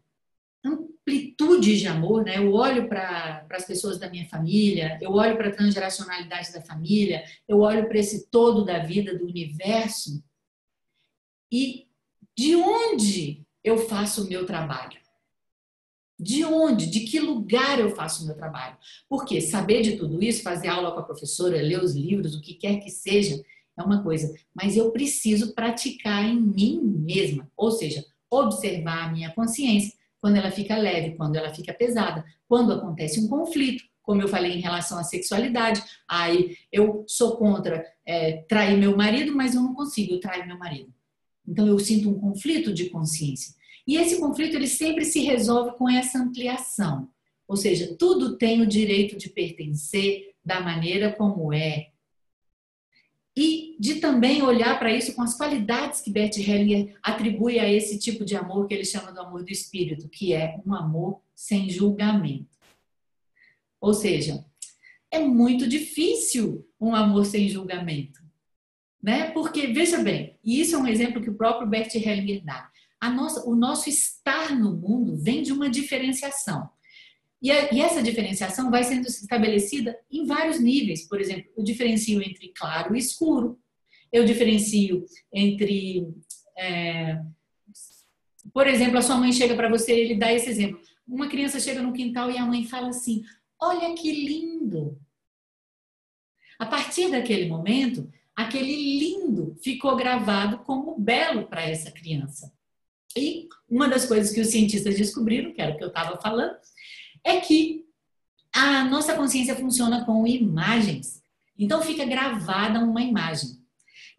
amplitudes de amor, né? Eu olho para as pessoas da minha família, eu olho para a transgeracionalidade da família, eu olho para esse todo da vida, do universo, e de onde eu faço o meu trabalho? De onde? De que lugar eu faço o meu trabalho? Porque saber de tudo isso, fazer aula com a professora, ler os livros, o que quer que seja, é uma coisa, mas eu preciso praticar em mim mesma, ou seja, observar a minha consciência, quando ela fica leve, quando ela fica pesada, quando acontece um conflito, como eu falei em relação à sexualidade, aí eu sou contra trair meu marido, mas eu não consigo trair meu marido. Então eu sinto um conflito de consciência. E esse conflito ele sempre se resolve com essa ampliação. Ou seja, tudo tem o direito de pertencer da maneira como é. E de também olhar para isso com as qualidades que Bert Hellinger atribui a esse tipo de amor que ele chama do amor do espírito, que é um amor sem julgamento. Ou seja, é muito difícil um amor sem julgamento, né? Porque, veja bem, e isso é um exemplo que o próprio Bert Hellinger dá. O nosso estar no mundo vem de uma diferenciação. E essa diferenciação vai sendo estabelecida em vários níveis. Por exemplo, eu diferencio entre claro e escuro. Eu diferencio entre... por exemplo, a sua mãe chega para você, ele dá esse exemplo. Uma criança chega no quintal e a mãe fala assim, olha que lindo. A partir daquele momento, aquele lindo ficou gravado como belo para essa criança. E uma das coisas que os cientistas descobriram, que era o que eu estava falando, é que a nossa consciência funciona com imagens. Então fica gravada uma imagem.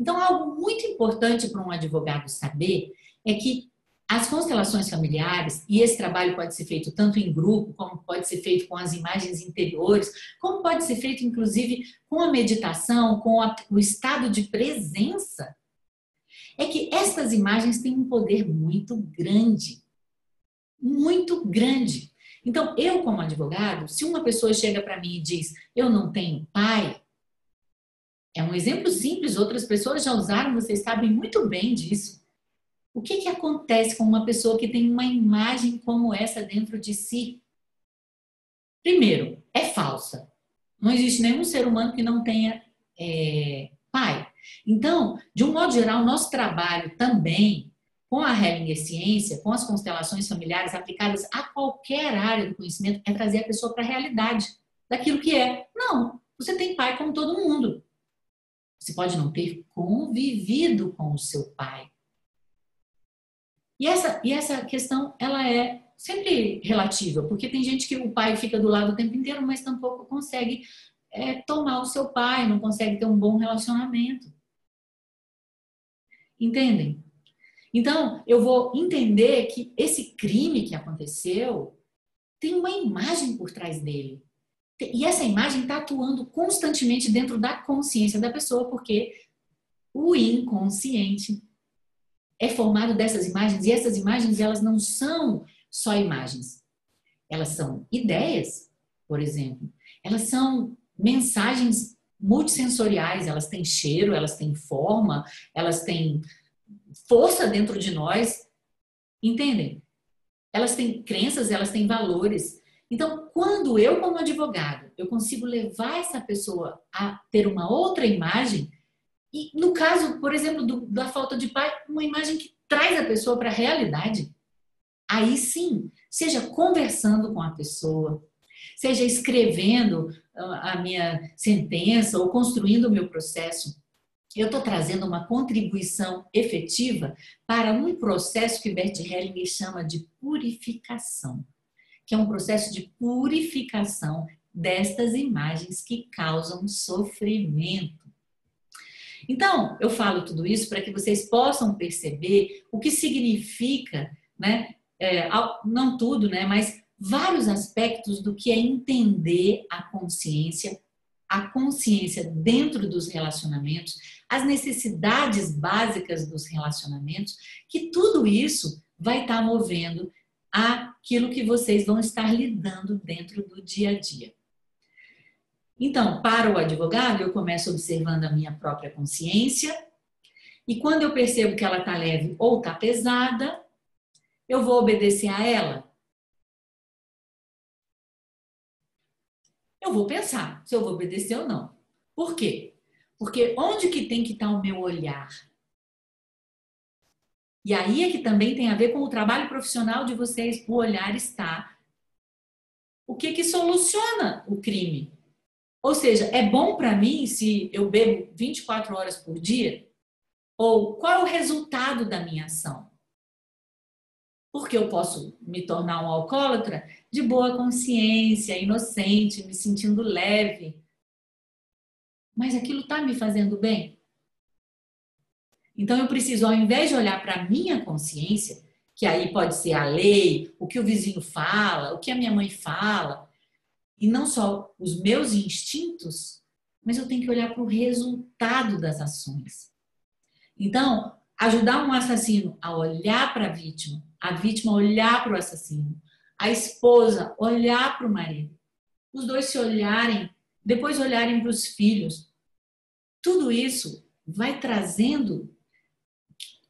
Então, algo muito importante para um advogado saber é que as constelações familiares, e esse trabalho pode ser feito tanto em grupo, como pode ser feito com as imagens interiores, como pode ser feito, inclusive, com a meditação, com o estado de presença, é que estas imagens têm um poder muito grande. Muito grande. Então, eu como advogado, se uma pessoa chega para mim e diz, eu não tenho pai, é um exemplo simples, outras pessoas já usaram, vocês sabem muito bem disso. O que acontece com uma pessoa que tem uma imagem como essa dentro de si? Primeiro, é falsa. Não existe nenhum ser humano que não tenha pai. Então, de um modo geral, nosso trabalho também com a Hellinger Ciência, com as constelações familiares aplicadas a qualquer área do conhecimento, é trazer a pessoa para a realidade daquilo que é. Não, você tem pai como todo mundo. Você pode não ter convivido com o seu pai. E essa questão, ela é sempre relativa, porque tem gente que o pai fica do lado o tempo inteiro, mas tampouco consegue tomar o seu pai, não consegue ter um bom relacionamento. Entendem? Então, eu vou entender que esse crime que aconteceu tem uma imagem por trás dele. E essa imagem está atuando constantemente dentro da consciência da pessoa, porque o inconsciente é formado dessas imagens, e essas imagens, elas não são só imagens. Elas são ideias, por exemplo. Elas são mensagens multissensoriais, elas têm cheiro, elas têm forma, elas têm força dentro de nós, entendem? Elas têm crenças, elas têm valores. Então, quando eu, como advogado, eu consigo levar essa pessoa a ter uma outra imagem, e no caso, por exemplo, da falta de pai, uma imagem que traz a pessoa para a realidade, aí sim, seja conversando com a pessoa, seja escrevendo a minha sentença ou construindo o meu processo, eu estou trazendo uma contribuição efetiva para um processo que Bert Hellinger chama de purificação, que é um processo de purificação destas imagens que causam sofrimento. Então, eu falo tudo isso para que vocês possam perceber o que significa, né? Não tudo, né? Mas vários aspectos do que é entender a consciência dentro dos relacionamentos, as necessidades básicas dos relacionamentos, que tudo isso vai estar movendo aquilo que vocês vão estar lidando dentro do dia a dia. Então, para o advogado, eu começo observando a minha própria consciência, e quando eu percebo que ela está leve ou está pesada, eu vou obedecer a ela. Eu vou pensar se eu vou obedecer ou não. Por quê? Porque onde que tem que estar o meu olhar? E aí é que também tem a ver com o trabalho profissional de vocês. O olhar está. O que soluciona o crime? Ou seja, é bom para mim se eu bebo 24 horas por dia? Ou qual é o resultado da minha ação? Porque eu posso me tornar um alcoólatra de boa consciência, inocente, me sentindo leve. Mas aquilo está me fazendo bem? Então eu preciso, ao invés de olhar para a minha consciência, que aí pode ser a lei, o que o vizinho fala, o que a minha mãe fala, e não só os meus instintos, mas eu tenho que olhar para o resultado das ações. Então, ajudar um assassino a olhar para a vítima olhar para o assassino, a esposa olhar para o marido, os dois se olharem, depois olharem para os filhos. Tudo isso vai trazendo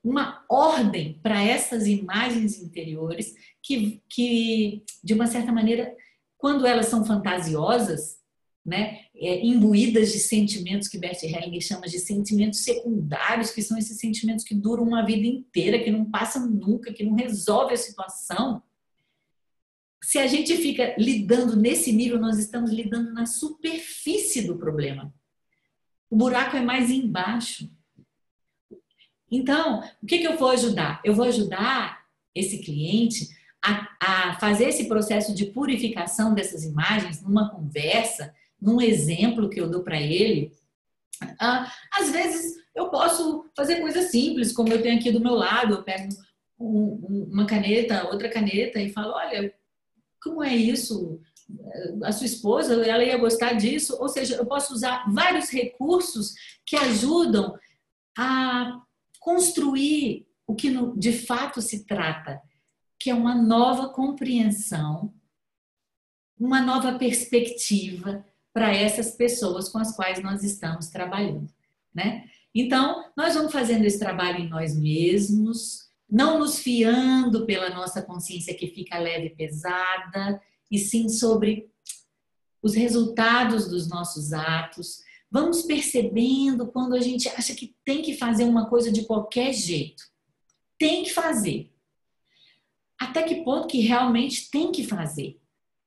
uma ordem para essas imagens interiores que, de uma certa maneira, quando elas são fantasiosas, né, imbuídas de sentimentos que Bert Hellinger chama de sentimentos secundários, que são esses sentimentos que duram uma vida inteira, que não passam nunca, que não resolvem a situação. Se a gente fica lidando nesse nível, nós estamos lidando na superfície do problema. O buraco é mais embaixo. Então, o que eu vou ajudar? Eu vou ajudar esse cliente a fazer esse processo de purificação dessas imagens numa conversa, num exemplo que eu dou para ele, Às vezes eu posso fazer coisas simples, como eu tenho aqui do meu lado, eu pego uma caneta, outra caneta e falo, olha, como é isso? A sua esposa, ela ia gostar disso? Ou seja, eu posso usar vários recursos que ajudam a construir o que de fato se trata, que é uma nova compreensão, uma nova perspectiva para essas pessoas com as quais nós estamos trabalhando, né? Então, nós vamos fazendo esse trabalho em nós mesmos, não nos fiando pela nossa consciência que fica leve e pesada, e sim sobre os resultados dos nossos atos. Vamos percebendo quando a gente acha que tem que fazer uma coisa de qualquer jeito. Tem que fazer. Até que ponto que realmente tem que fazer?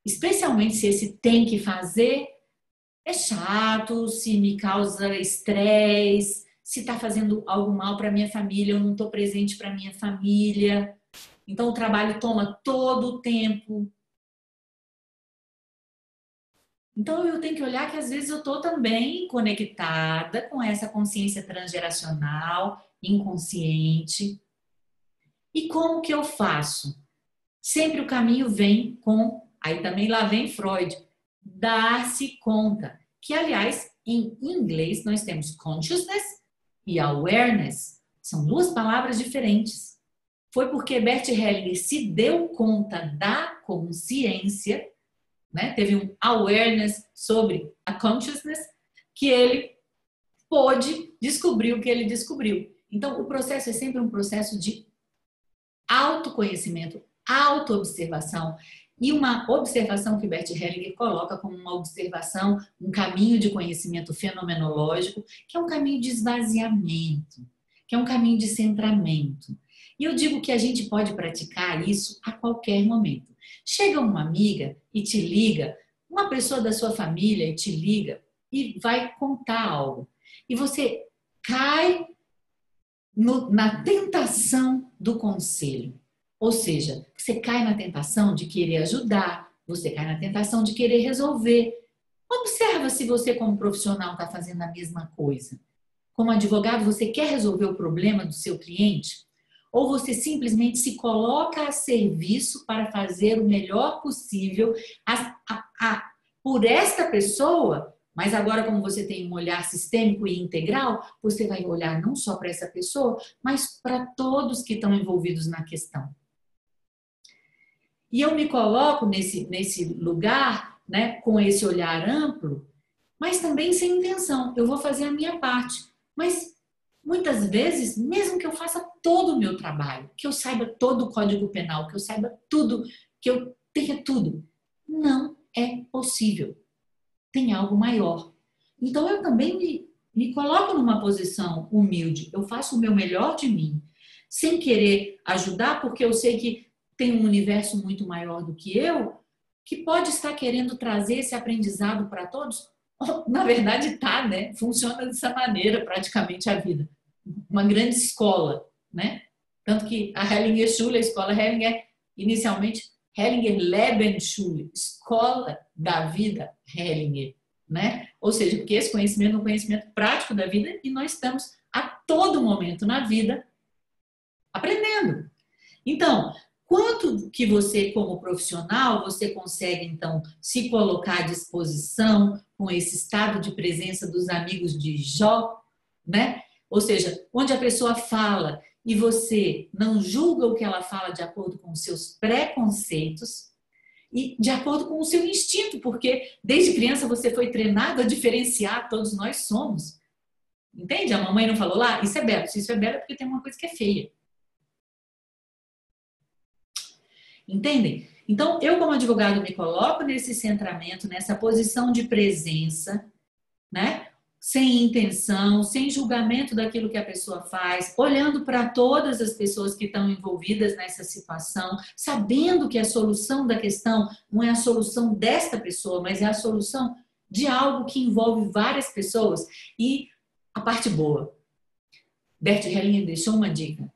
Especialmente se esse tem que fazer é chato, se me causa estresse, se está fazendo algo mal para minha família, eu não estou presente para minha família. Então o trabalho toma todo o tempo. Então eu tenho que olhar que às vezes eu estou também conectada com essa consciência transgeracional, inconsciente. E como que eu faço? Sempre o caminho vem com, aí também lá vem Freud, dar-se conta. Que, aliás, em inglês nós temos consciousness e awareness. São duas palavras diferentes. Foi porque Bert Hellinger se deu conta da consciência, né? Teve um awareness sobre a consciousness, que ele pôde descobrir o que ele descobriu. Então, o processo é sempre um processo de autoconhecimento, autoobservação. E uma observação que Bert Hellinger coloca como uma observação, um caminho de conhecimento fenomenológico, que é um caminho de esvaziamento, que é um caminho de centramento. E eu digo que a gente pode praticar isso a qualquer momento. Chega uma amiga e te liga, uma pessoa da sua família e te liga e vai contar algo. E você cai na tentação do conselho. Ou seja, você cai na tentação de querer ajudar, você cai na tentação de querer resolver. Observa se você, como profissional, está fazendo a mesma coisa. Como advogado, você quer resolver o problema do seu cliente? Ou você simplesmente se coloca a serviço para fazer o melhor possível por esta pessoa? Mas agora, como você tem um olhar sistêmico e integral, você vai olhar não só para essa pessoa, mas para todos que estão envolvidos na questão. E eu me coloco nesse lugar, né, com esse olhar amplo, mas também sem intenção. Eu vou fazer a minha parte. Mas, muitas vezes, mesmo que eu faça todo o meu trabalho, que eu saiba todo o Código Penal, que eu saiba tudo, que eu tenha tudo, não é possível. Tem algo maior. Então, eu também me coloco numa posição humilde. Eu faço o meu melhor de mim, sem querer ajudar, porque eu sei que tem um universo muito maior do que eu, que pode estar querendo trazer esse aprendizado para todos. Na verdade, está, né? Funciona dessa maneira praticamente a vida. Uma grande escola, né? Tanto que a Hellinger Schule, a escola Hellinger, inicialmente Hellinger Lebensschule, escola da vida Hellinger, né? Ou seja, porque esse conhecimento é um conhecimento prático da vida e nós estamos a todo momento na vida aprendendo. Então, quanto que você, como profissional, você consegue, então, se colocar à disposição com esse estado de presença dos amigos de Jó, né? Ou seja, onde a pessoa fala e você não julga o que ela fala de acordo com os seus preconceitos e de acordo com o seu instinto, porque desde criança você foi treinado a diferenciar, todos nós somos. Entende? A mamãe não falou lá, isso é belo, se isso é belo é porque tem uma coisa que é feia. Entendem? Então, eu como advogado me coloco nesse centramento, nessa posição de presença, né? Sem intenção, sem julgamento daquilo que a pessoa faz, olhando para todas as pessoas que estão envolvidas nessa situação, sabendo que a solução da questão não é a solução desta pessoa, mas é a solução de algo que envolve várias pessoas. E a parte boa, Bert Hellinger deixou uma dica.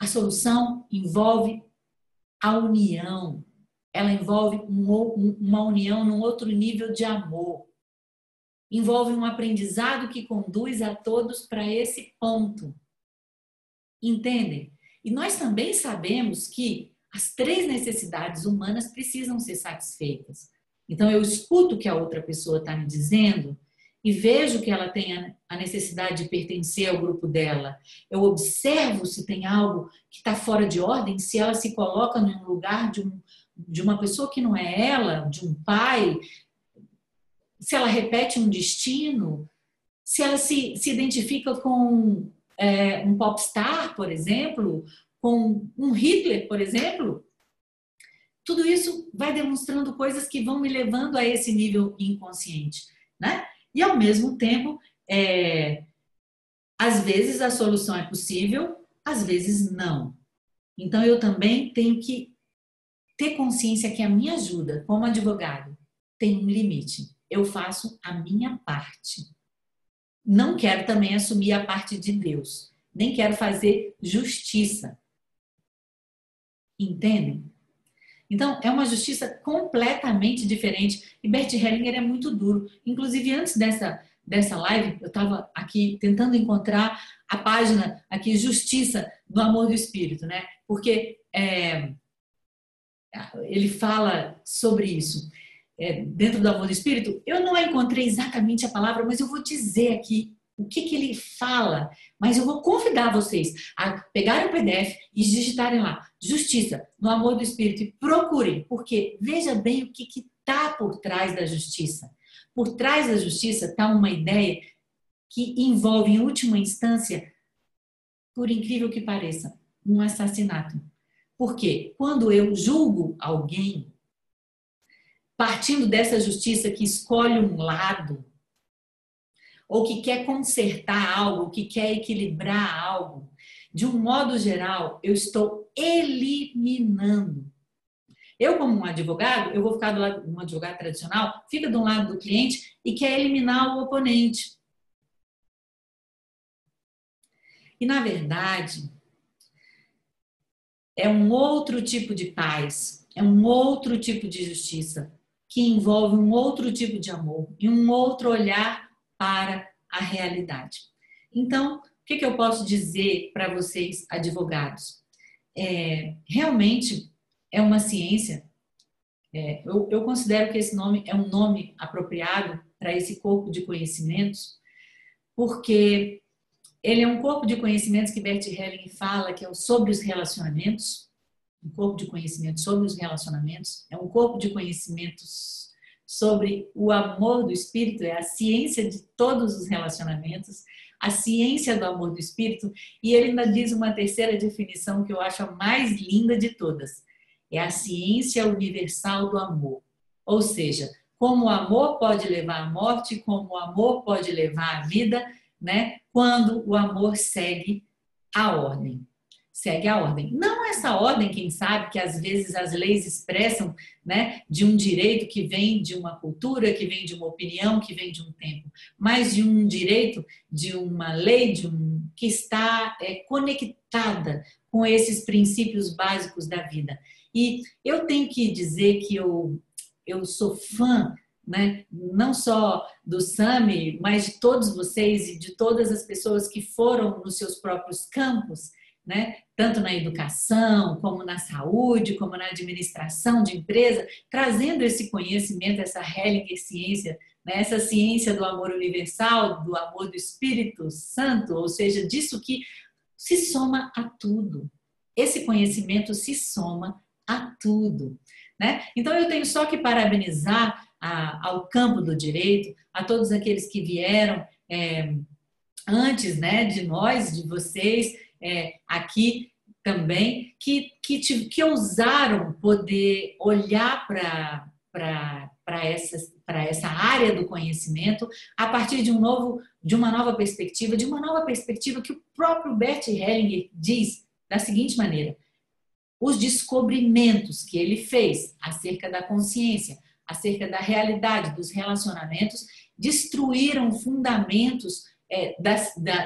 A solução envolve a união. Ela envolve uma união num outro nível de amor. envolve um aprendizado que conduz a todos para esse ponto. Entendem? E nós também sabemos que as 3 necessidades humanas precisam ser satisfeitas. Então, eu escuto o que a outra pessoa está me dizendo e vejo que ela tem a necessidade de pertencer ao grupo dela. Eu observo se tem algo que está fora de ordem, se ela se coloca num lugar de uma pessoa que não é ela, de um pai, se ela repete um destino, se ela se identifica com um popstar, por exemplo, com um Hitler, por exemplo. Tudo isso vai demonstrando coisas que vão me levando a esse nível inconsciente, né? E, ao mesmo tempo, às vezes a solução é possível, às vezes não. Então, eu também tenho que ter consciência que a minha ajuda, como advogado, tem um limite. Eu faço a minha parte. Não quero também assumir a parte de Deus. Nem quero fazer justiça. Entendem? Então, é uma justiça completamente diferente. E Bert Hellinger é muito duro. Inclusive, antes dessa live, eu estava aqui tentando encontrar a página aqui, Justiça do Amor do Espírito, né? Porque ele fala sobre isso. Dentro do Amor do Espírito, eu não encontrei exatamente a palavra, mas eu vou dizer aqui o que ele fala. Mas eu vou convidar vocês a pegarem o PDF e digitarem lá, Justiça no Amor do Espírito, e procurem, porque veja bem o que está por trás da justiça. Por trás da justiça está uma ideia que envolve, em última instância, por incrível que pareça, um assassinato. Porque quando eu julgo alguém, partindo dessa justiça que escolhe um lado, ou que quer consertar algo, que quer equilibrar algo, de um modo geral, eu estou eliminando. Eu, como um advogado, eu vou ficar do lado, um advogado tradicional, fica do lado do cliente e quer eliminar o oponente. E, na verdade, é um outro tipo de paz, é um outro tipo de justiça, que envolve um outro tipo de amor e um outro olhar para a realidade. Então, o que eu posso dizer para vocês, advogados? Realmente é uma ciência. Eu considero que esse nome é um nome apropriado para esse corpo de conhecimentos, porque ele é um corpo de conhecimentos que Bert Hellinger fala que é sobre os relacionamentos, um corpo de conhecimentos sobre os relacionamentos, é um corpo de conhecimentos sobre o amor do Espírito, é a ciência de todos os relacionamentos, a ciência do amor do Espírito, e ele ainda diz uma terceira definição que eu acho a mais linda de todas, é a ciência universal do amor, ou seja, como o amor pode levar à morte, como o amor pode levar à vida, né? Quando o amor segue a ordem. Segue a ordem. Não essa ordem, quem sabe, que às vezes as leis expressam, né, de um direito que vem de uma cultura, que vem de uma opinião, que vem de um tempo, mas de um direito, de uma lei, que está conectada com esses princípios básicos da vida. E eu tenho que dizer que eu sou fã, né, não só do Sami, mas de todos vocês e de todas as pessoas que foram nos seus próprios campos, né, tanto na educação, como na saúde, como na administração de empresa, trazendo esse conhecimento, essa Hellinger ciência, né, essa ciência do amor universal, do amor do Espírito Santo, ou seja, disso que se soma a tudo. Esse conhecimento se soma a tudo, né? Então eu tenho só que parabenizar ao campo do direito, a todos aqueles que vieram antes, né, de nós, de vocês, aqui também, que ousaram poder olhar para essa área do conhecimento a partir de uma nova perspectiva, que o próprio Bert Hellinger diz da seguinte maneira: os descobrimentos que ele fez acerca da consciência, acerca da realidade, dos relacionamentos, destruíram fundamentos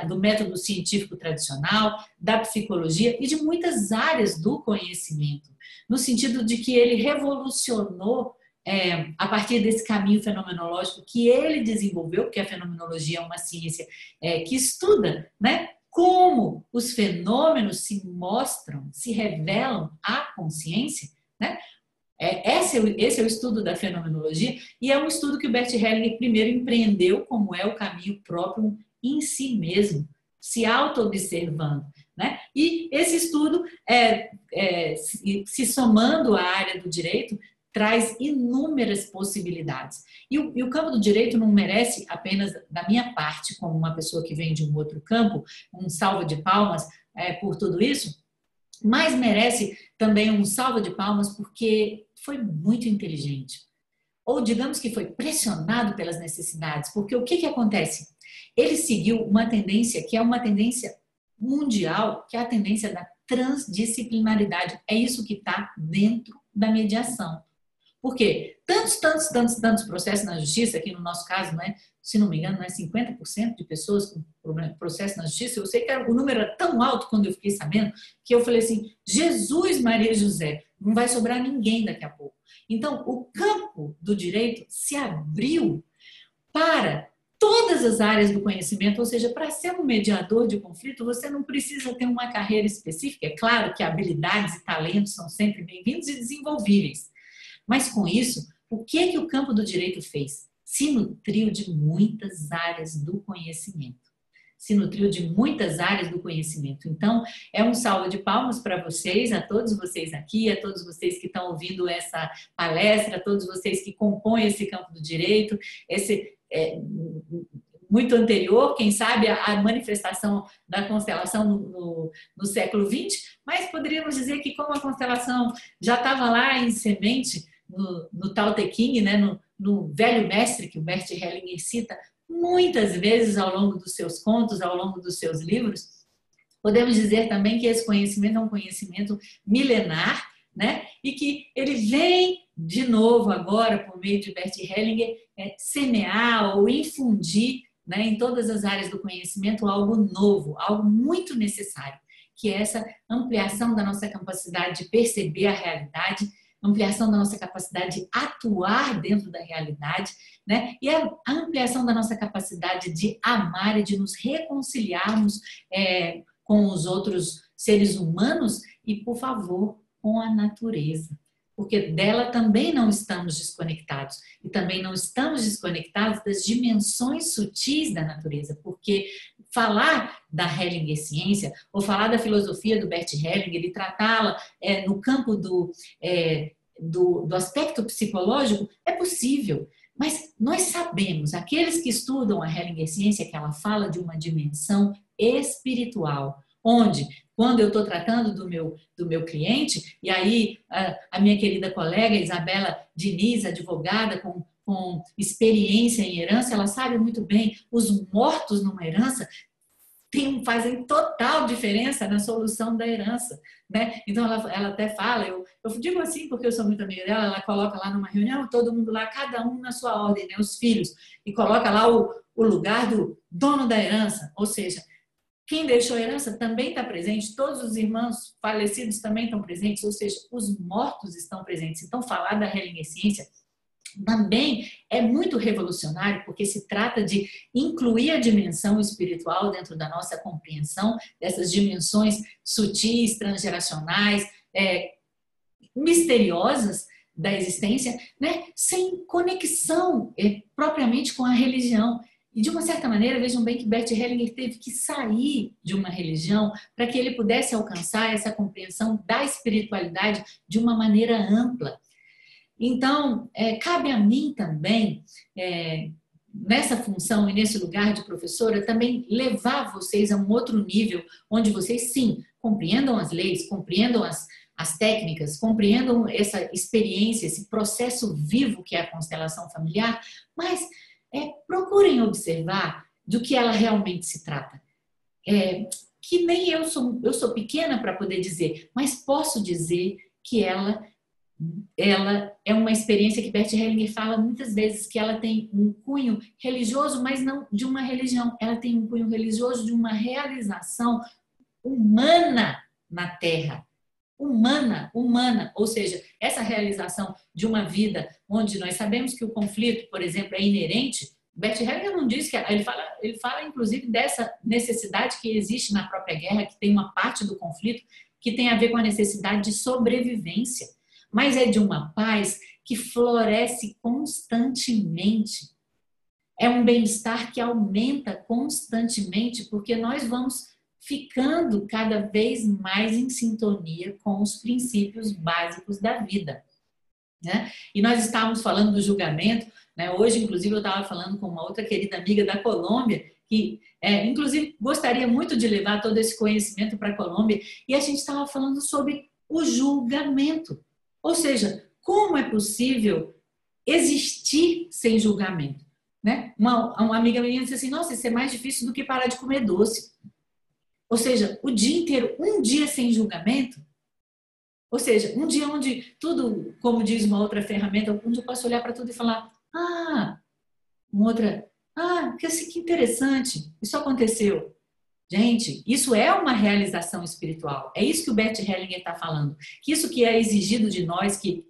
do método científico tradicional, da psicologia e de muitas áreas do conhecimento, no sentido de que ele revolucionou a partir desse caminho fenomenológico que ele desenvolveu, porque a fenomenologia é uma ciência que estuda, né, como os fenômenos se mostram, se revelam à consciência, né? Esse é o estudo da fenomenologia, e é um estudo que o Bert Hellinger primeiro empreendeu, como é o caminho próprio em si mesmo, se auto-observando, né? E esse estudo, se somando à área do direito, traz inúmeras possibilidades. E o campo do direito não merece apenas, da minha parte, como uma pessoa que vem de um outro campo, um salva de palmas por tudo isso, mas merece também um salva de palmas porque foi muito inteligente. Ou digamos que foi pressionado pelas necessidades, porque o que acontece? Ele seguiu uma tendência que é uma tendência mundial, que é a tendência da transdisciplinaridade. É isso que está dentro da mediação. Por quê? Tantos processos na justiça, aqui no nosso caso, né, se não me engano, 50% de pessoas com processo na justiça. Eu sei que o número era tão alto quando eu fiquei sabendo, que eu falei assim, Jesus, Maria e José, não vai sobrar ninguém daqui a pouco. Então, o campo do direito se abriu para todas as áreas do conhecimento, ou seja, para ser um mediador de conflito, você não precisa ter uma carreira específica. É claro que habilidades e talentos são sempre bem-vindos e desenvolvíveis. Mas com isso, o que o campo do direito fez? Se nutriu de muitas áreas do conhecimento. Se nutriu de muitas áreas do conhecimento. Então, é um salve de palmas para vocês, a todos vocês aqui, a todos vocês que estão ouvindo essa palestra, a todos vocês que compõem esse campo do direito, muito anterior, quem sabe, a manifestação da constelação no século XX, mas poderíamos dizer que como a constelação já estava lá em semente, no Tao Te Ching, né, no velho mestre que o Bert Hellinger cita muitas vezes ao longo dos seus contos, ao longo dos seus livros, podemos dizer também que esse conhecimento é um conhecimento milenar, né, e que ele vem de novo agora, por meio de Bert Hellinger, semear ou infundir, né, em todas as áreas do conhecimento algo novo, algo muito necessário, que é essa ampliação da nossa capacidade de perceber a realidade, ampliação da nossa capacidade de atuar dentro da realidade, né? E a ampliação da nossa capacidade de amar e de nos reconciliarmos com os outros seres humanos e, por favor, com a natureza. Porque dela também não estamos desconectados. E também não estamos desconectados das dimensões sutis da natureza. Porque falar da Hellinger ciência, ou falar da filosofia do Bert Hellinger e tratá-la no campo do aspecto psicológico é possível. Mas nós sabemos, aqueles que estudam a Hellinger ciência, que ela fala de uma dimensão espiritual, onde, quando eu estou tratando do meu cliente, e aí a minha querida colega Isabela Diniz, advogada com experiência em herança, ela sabe muito bem, os mortos numa herança fazem total diferença na solução da herança, né? Então ela até fala, eu digo assim porque eu sou muito amiga dela, ela coloca lá numa reunião, todo mundo lá, cada um na sua ordem, né? Os filhos, e coloca lá o lugar do dono da herança, ou seja, quem deixou a herança também está presente, todos os irmãos falecidos também estão presentes, ou seja, os mortos estão presentes. Então falar da Hellinger ciência também é muito revolucionário, porque se trata de incluir a dimensão espiritual dentro da nossa compreensão, dessas dimensões sutis, transgeracionais, misteriosas da existência, né? Sem conexão propriamente com a religião. E de uma certa maneira, vejam bem que Bert Hellinger teve que sair de uma religião para que ele pudesse alcançar essa compreensão da espiritualidade de uma maneira ampla. Então, cabe a mim também, nessa função e nesse lugar de professora, também levar vocês a um outro nível, onde vocês, sim, compreendam as leis, compreendam as técnicas, compreendam essa experiência, esse processo vivo que é a constelação familiar, mas procurem observar do que ela realmente se trata. Que nem eu sou pequena para poder dizer, mas posso dizer que ela é uma experiência que Bert Hellinger fala muitas vezes, que ela tem um cunho religioso, mas não de uma religião. Ela tem um cunho religioso de uma realização humana na Terra. humana, ou seja, essa realização de uma vida onde nós sabemos que o conflito, por exemplo, é inerente. Bert Hellinger não diz que ele fala inclusive dessa necessidade que existe na própria guerra, que tem uma parte do conflito que tem a ver com a necessidade de sobrevivência, mas é de uma paz que floresce constantemente. É um bem-estar que aumenta constantemente, porque nós vamos ficando cada vez mais em sintonia com os princípios básicos da vida, né? E nós estávamos falando do julgamento, né? Hoje, inclusive, eu estava falando com uma outra querida amiga da Colômbia, que, inclusive, gostaria muito de levar todo esse conhecimento para a Colômbia, e a gente estava falando sobre o julgamento. Ou seja, como é possível existir sem julgamento, né? Uma amiga minha disse assim, nossa, isso é mais difícil do que parar de comer doce. Ou seja, o dia inteiro, um dia sem julgamento, ou seja, um dia onde tudo, como diz uma outra ferramenta, onde eu posso olhar para tudo e falar, que interessante, isso aconteceu. Gente, isso é uma realização espiritual. É isso que o Bert Hellinger está falando. Que isso que é exigido de nós, que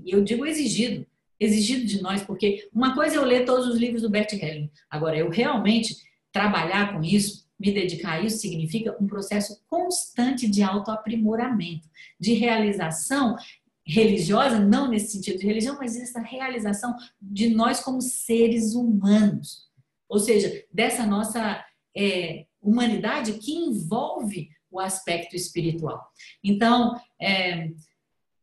eu digo exigido de nós, porque uma coisa é eu ler todos os livros do Bert Hellinger. Agora, eu realmente trabalhar com isso, me dedicar a isso, significa um processo constante de autoaprimoramento, de realização religiosa, não nesse sentido de religião, mas essa realização de nós como seres humanos. Ou seja, dessa nossa humanidade que envolve o aspecto espiritual. Então,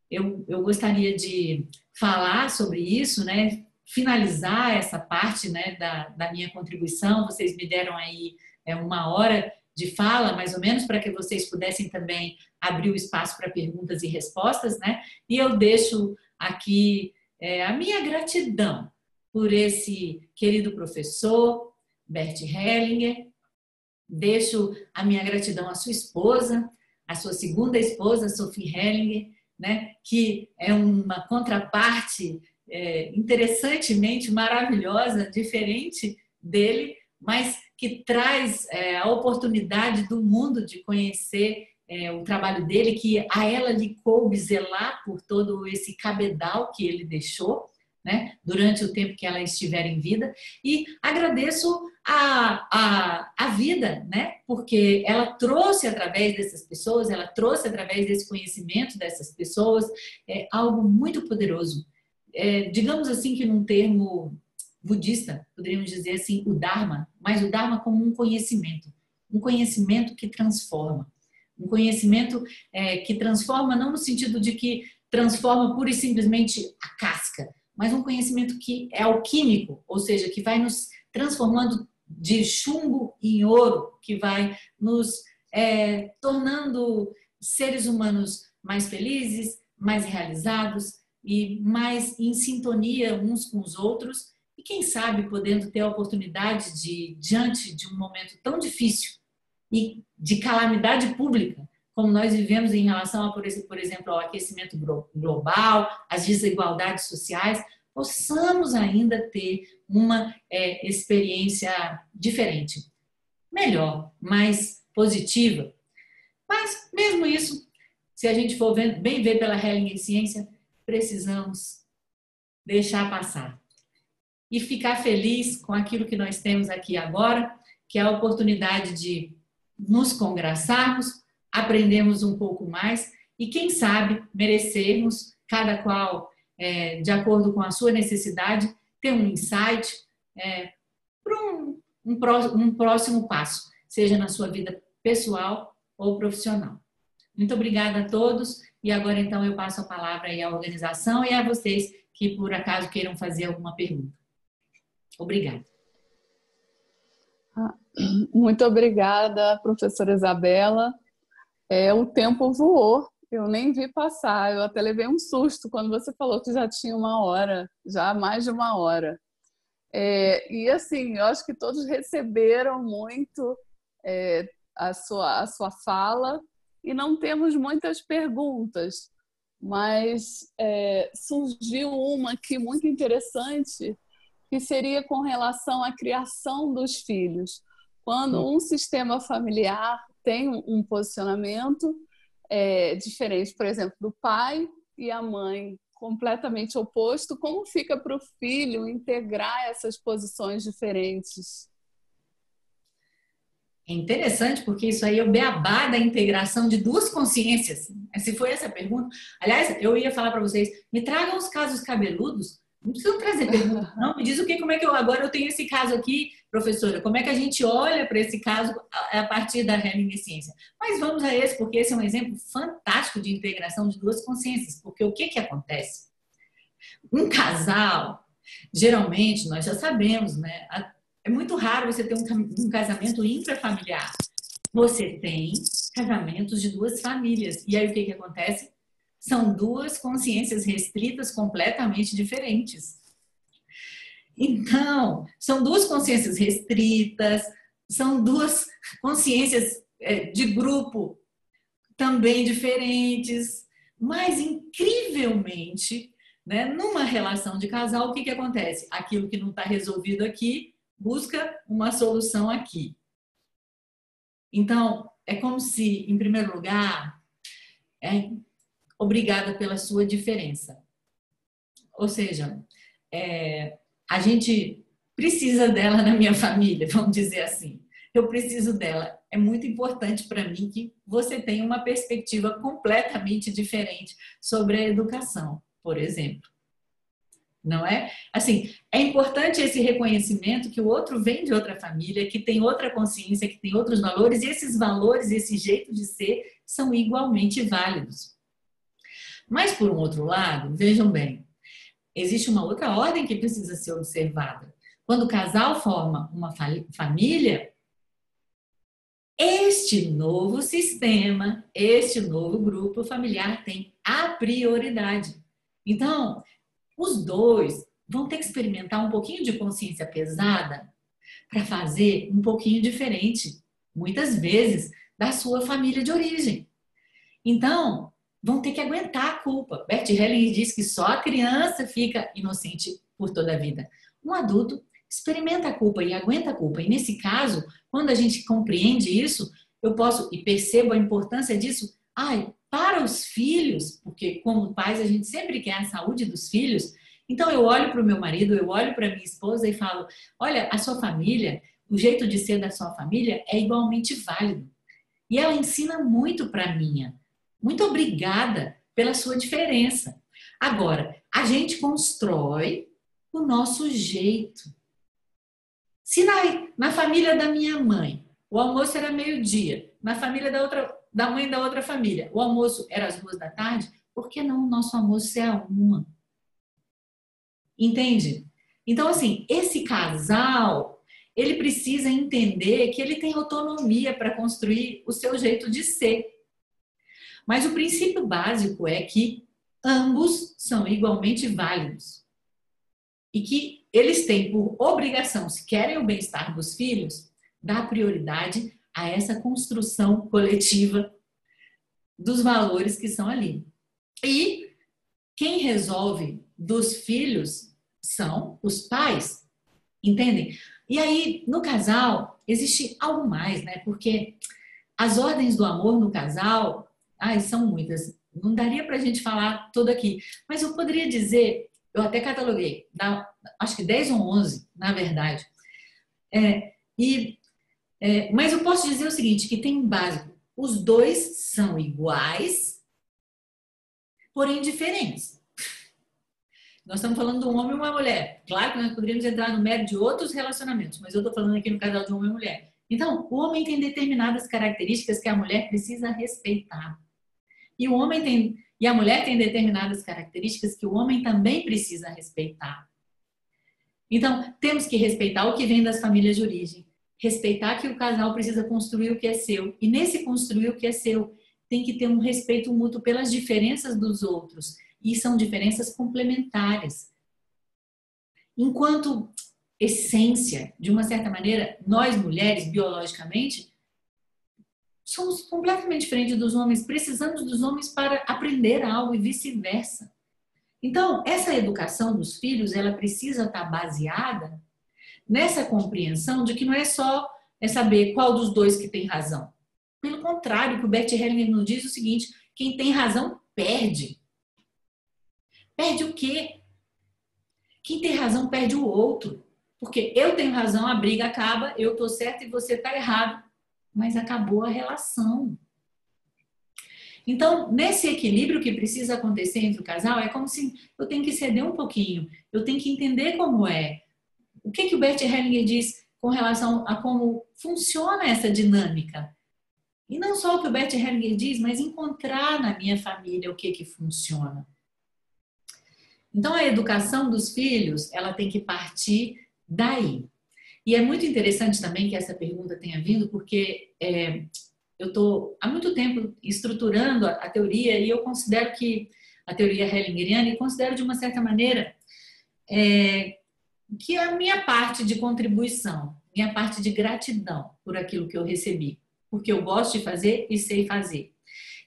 eu gostaria de falar sobre isso, né? Finalizar essa parte, né, da minha contribuição. Vocês me deram aí 1 hora de fala, mais ou menos, para que vocês pudessem também abrir o espaço para perguntas e respostas, né? E eu deixo aqui a minha gratidão por esse querido professor, Bert Hellinger. Deixo a minha gratidão à sua esposa, à sua segunda esposa, Sophie Hellinger, né? Que é uma contraparte interessantemente maravilhosa, diferente dele, mas que traz a oportunidade do mundo de conhecer o trabalho dele, que a ela lhe coube zelar por todo esse cabedal que ele deixou, né, durante o tempo que ela estiver em vida. E agradeço a vida, né, porque ela trouxe através dessas pessoas, ela trouxe através desse conhecimento dessas pessoas algo muito poderoso. Digamos assim que num termo budista, poderíamos dizer assim, o Dharma, mas o Dharma como um conhecimento que transforma. Um conhecimento que transforma não no sentido de que transforma pura e simplesmente a casca, mas um conhecimento que é alquímico, ou seja, que vai nos transformando de chumbo em ouro, que vai nos tornando seres humanos mais felizes, mais realizados e mais em sintonia uns com os outros, e quem sabe podendo ter a oportunidade de, diante de um momento tão difícil e de calamidade pública, como nós vivemos em relação a, por exemplo, ao aquecimento global, às desigualdades sociais, possamos ainda ter uma experiência diferente, melhor, mais positiva. Mas, mesmo isso, se a gente for bem ver pela Hellinger Ciência, precisamos deixar passar e ficar feliz com aquilo que nós temos aqui agora, que é a oportunidade de nos congraçarmos, aprendermos um pouco mais e, quem sabe, merecermos, cada qual de acordo com a sua necessidade, ter um insight para um próximo passo, seja na sua vida pessoal ou profissional. Muito obrigada a todos e agora então eu passo a palavra aí à organização e a vocês que por acaso queiram fazer alguma pergunta. Obrigada. Muito obrigada, professora Isabela. O tempo voou, eu nem vi passar, eu até levei um susto quando você falou que já tinha 1 hora, já mais de 1 hora. E assim, eu acho que todos receberam muito a sua fala e não temos muitas perguntas, mas surgiu uma aqui muito interessante, que seria com relação à criação dos filhos. Quando um sistema familiar tem um posicionamento, diferente, por exemplo, do pai e a mãe, completamente oposto, como fica para o filho integrar essas posições diferentes? É interessante porque isso aí é o beabá da integração de duas consciências. Se foi essa a pergunta. Aliás, eu ia falar para vocês, me tragam os casos cabeludos. Não precisam trazer perguntas, não. Me diz como é que agora eu tenho esse caso aqui, professora. Como é que a gente olha para esse caso a partir da reminiscência? Mas vamos a esse, porque esse é um exemplo fantástico de integração de duas consciências. Porque o que acontece? Um casal, geralmente, nós já sabemos, né? É muito raro você ter um casamento intrafamiliar. Você tem casamentos de duas famílias. E aí o que acontece? São duas consciências restritas completamente diferentes. Então, são duas consciências restritas, são duas consciências de grupo também diferentes, mas incrivelmente, né, numa relação de casal, o que acontece? Aquilo que não está resolvido aqui busca uma solução aqui. Então, é como se, em primeiro lugar, obrigada pela sua diferença. Ou seja, a gente precisa dela na minha família, vamos dizer assim. Eu preciso dela. É muito importante para mim que você tenha uma perspectiva completamente diferente sobre a educação, por exemplo. Não é? Assim, é importante esse reconhecimento que o outro vem de outra família, que tem outra consciência, que tem outros valores, e esses valores, esse jeito de ser, são igualmente válidos. Mas, por um outro lado, vejam bem, existe uma outra ordem que precisa ser observada. Quando o casal forma uma família, este novo sistema, este novo grupo familiar tem a prioridade. Então, os dois vão ter que experimentar um pouquinho de consciência pesada para fazer um pouquinho diferente, muitas vezes, da sua família de origem. Então, vão ter que aguentar a culpa. Bert Hellinger diz que só a criança fica inocente por toda a vida. Um adulto experimenta a culpa e aguenta a culpa. E nesse caso, quando a gente compreende isso, eu posso e percebo a importância disso, para os filhos, porque como pais a gente sempre quer a saúde dos filhos. Então eu olho para o meu marido, eu olho para minha esposa e falo, olha, a sua família, o jeito de ser da sua família é igualmente válido. E ela ensina muito para a minha. Muito obrigada pela sua diferença. Agora, a gente constrói o nosso jeito. Se na família da minha mãe, o almoço era meio-dia, na família da mãe da outra família, o almoço era às 14h, por que não o nosso almoço é à 1h? Entende? Então, assim, esse casal, ele precisa entender que ele tem autonomia para construir o seu jeito de ser. Mas o princípio básico é que ambos são igualmente válidos. E que eles têm por obrigação, se querem o bem-estar dos filhos, dar prioridade a essa construção coletiva dos valores que são ali. E quem resolve dos filhos são os pais, entendem? E aí, no casal, existe algo mais, né? Porque as ordens do amor no casal, são muitas. Não daria pra gente falar tudo aqui. Mas eu poderia dizer, eu até cataloguei, acho que 10 ou 11, na verdade. Mas eu posso dizer o seguinte, que tem um básico. Os dois são iguais, porém diferentes. Nós estamos falando de um homem e uma mulher. Claro que nós poderíamos entrar no mérito de outros relacionamentos, mas eu estou falando aqui no casal de homem e mulher. Então, o homem tem determinadas características que a mulher precisa respeitar. E a mulher tem determinadas características que o homem também precisa respeitar. Então, temos que respeitar o que vem das famílias de origem. Respeitar que o casal precisa construir o que é seu. E nesse construir o que é seu, tem que ter um respeito mútuo pelas diferenças dos outros. E são diferenças complementares. Enquanto essência, de uma certa maneira, nós mulheres, biologicamente, somos completamente diferentes dos homens. Precisamos dos homens para aprender algo e vice-versa. Então, essa educação dos filhos, ela precisa estar baseada nessa compreensão de que não é só saber qual dos dois que tem razão. Pelo contrário, o que o Bert Hellinger nos diz é o seguinte, Quem tem razão perde. Perde o quê? Quem tem razão perde o outro. Porque eu tenho razão, a briga acaba, eu estou certa e você está errado. Mas acabou a relação. Então, nesse equilíbrio que precisa acontecer entre o casal, é como se eu tenho que ceder um pouquinho, eu tenho que entender como é. O que o Bert Hellinger diz com relação a como funciona essa dinâmica? E não só o que o Bert Hellinger diz, mas encontrar na minha família o que funciona. Então, a educação dos filhos, ela tem que partir daí. E é muito interessante também que essa pergunta tenha vindo, porque eu estou há muito tempo estruturando a teoria e eu considero que a teoria hellingeriana, e considero de uma certa maneira que a minha parte de contribuição, minha parte de gratidão por aquilo que eu recebi, porque eu gosto de fazer e sei fazer.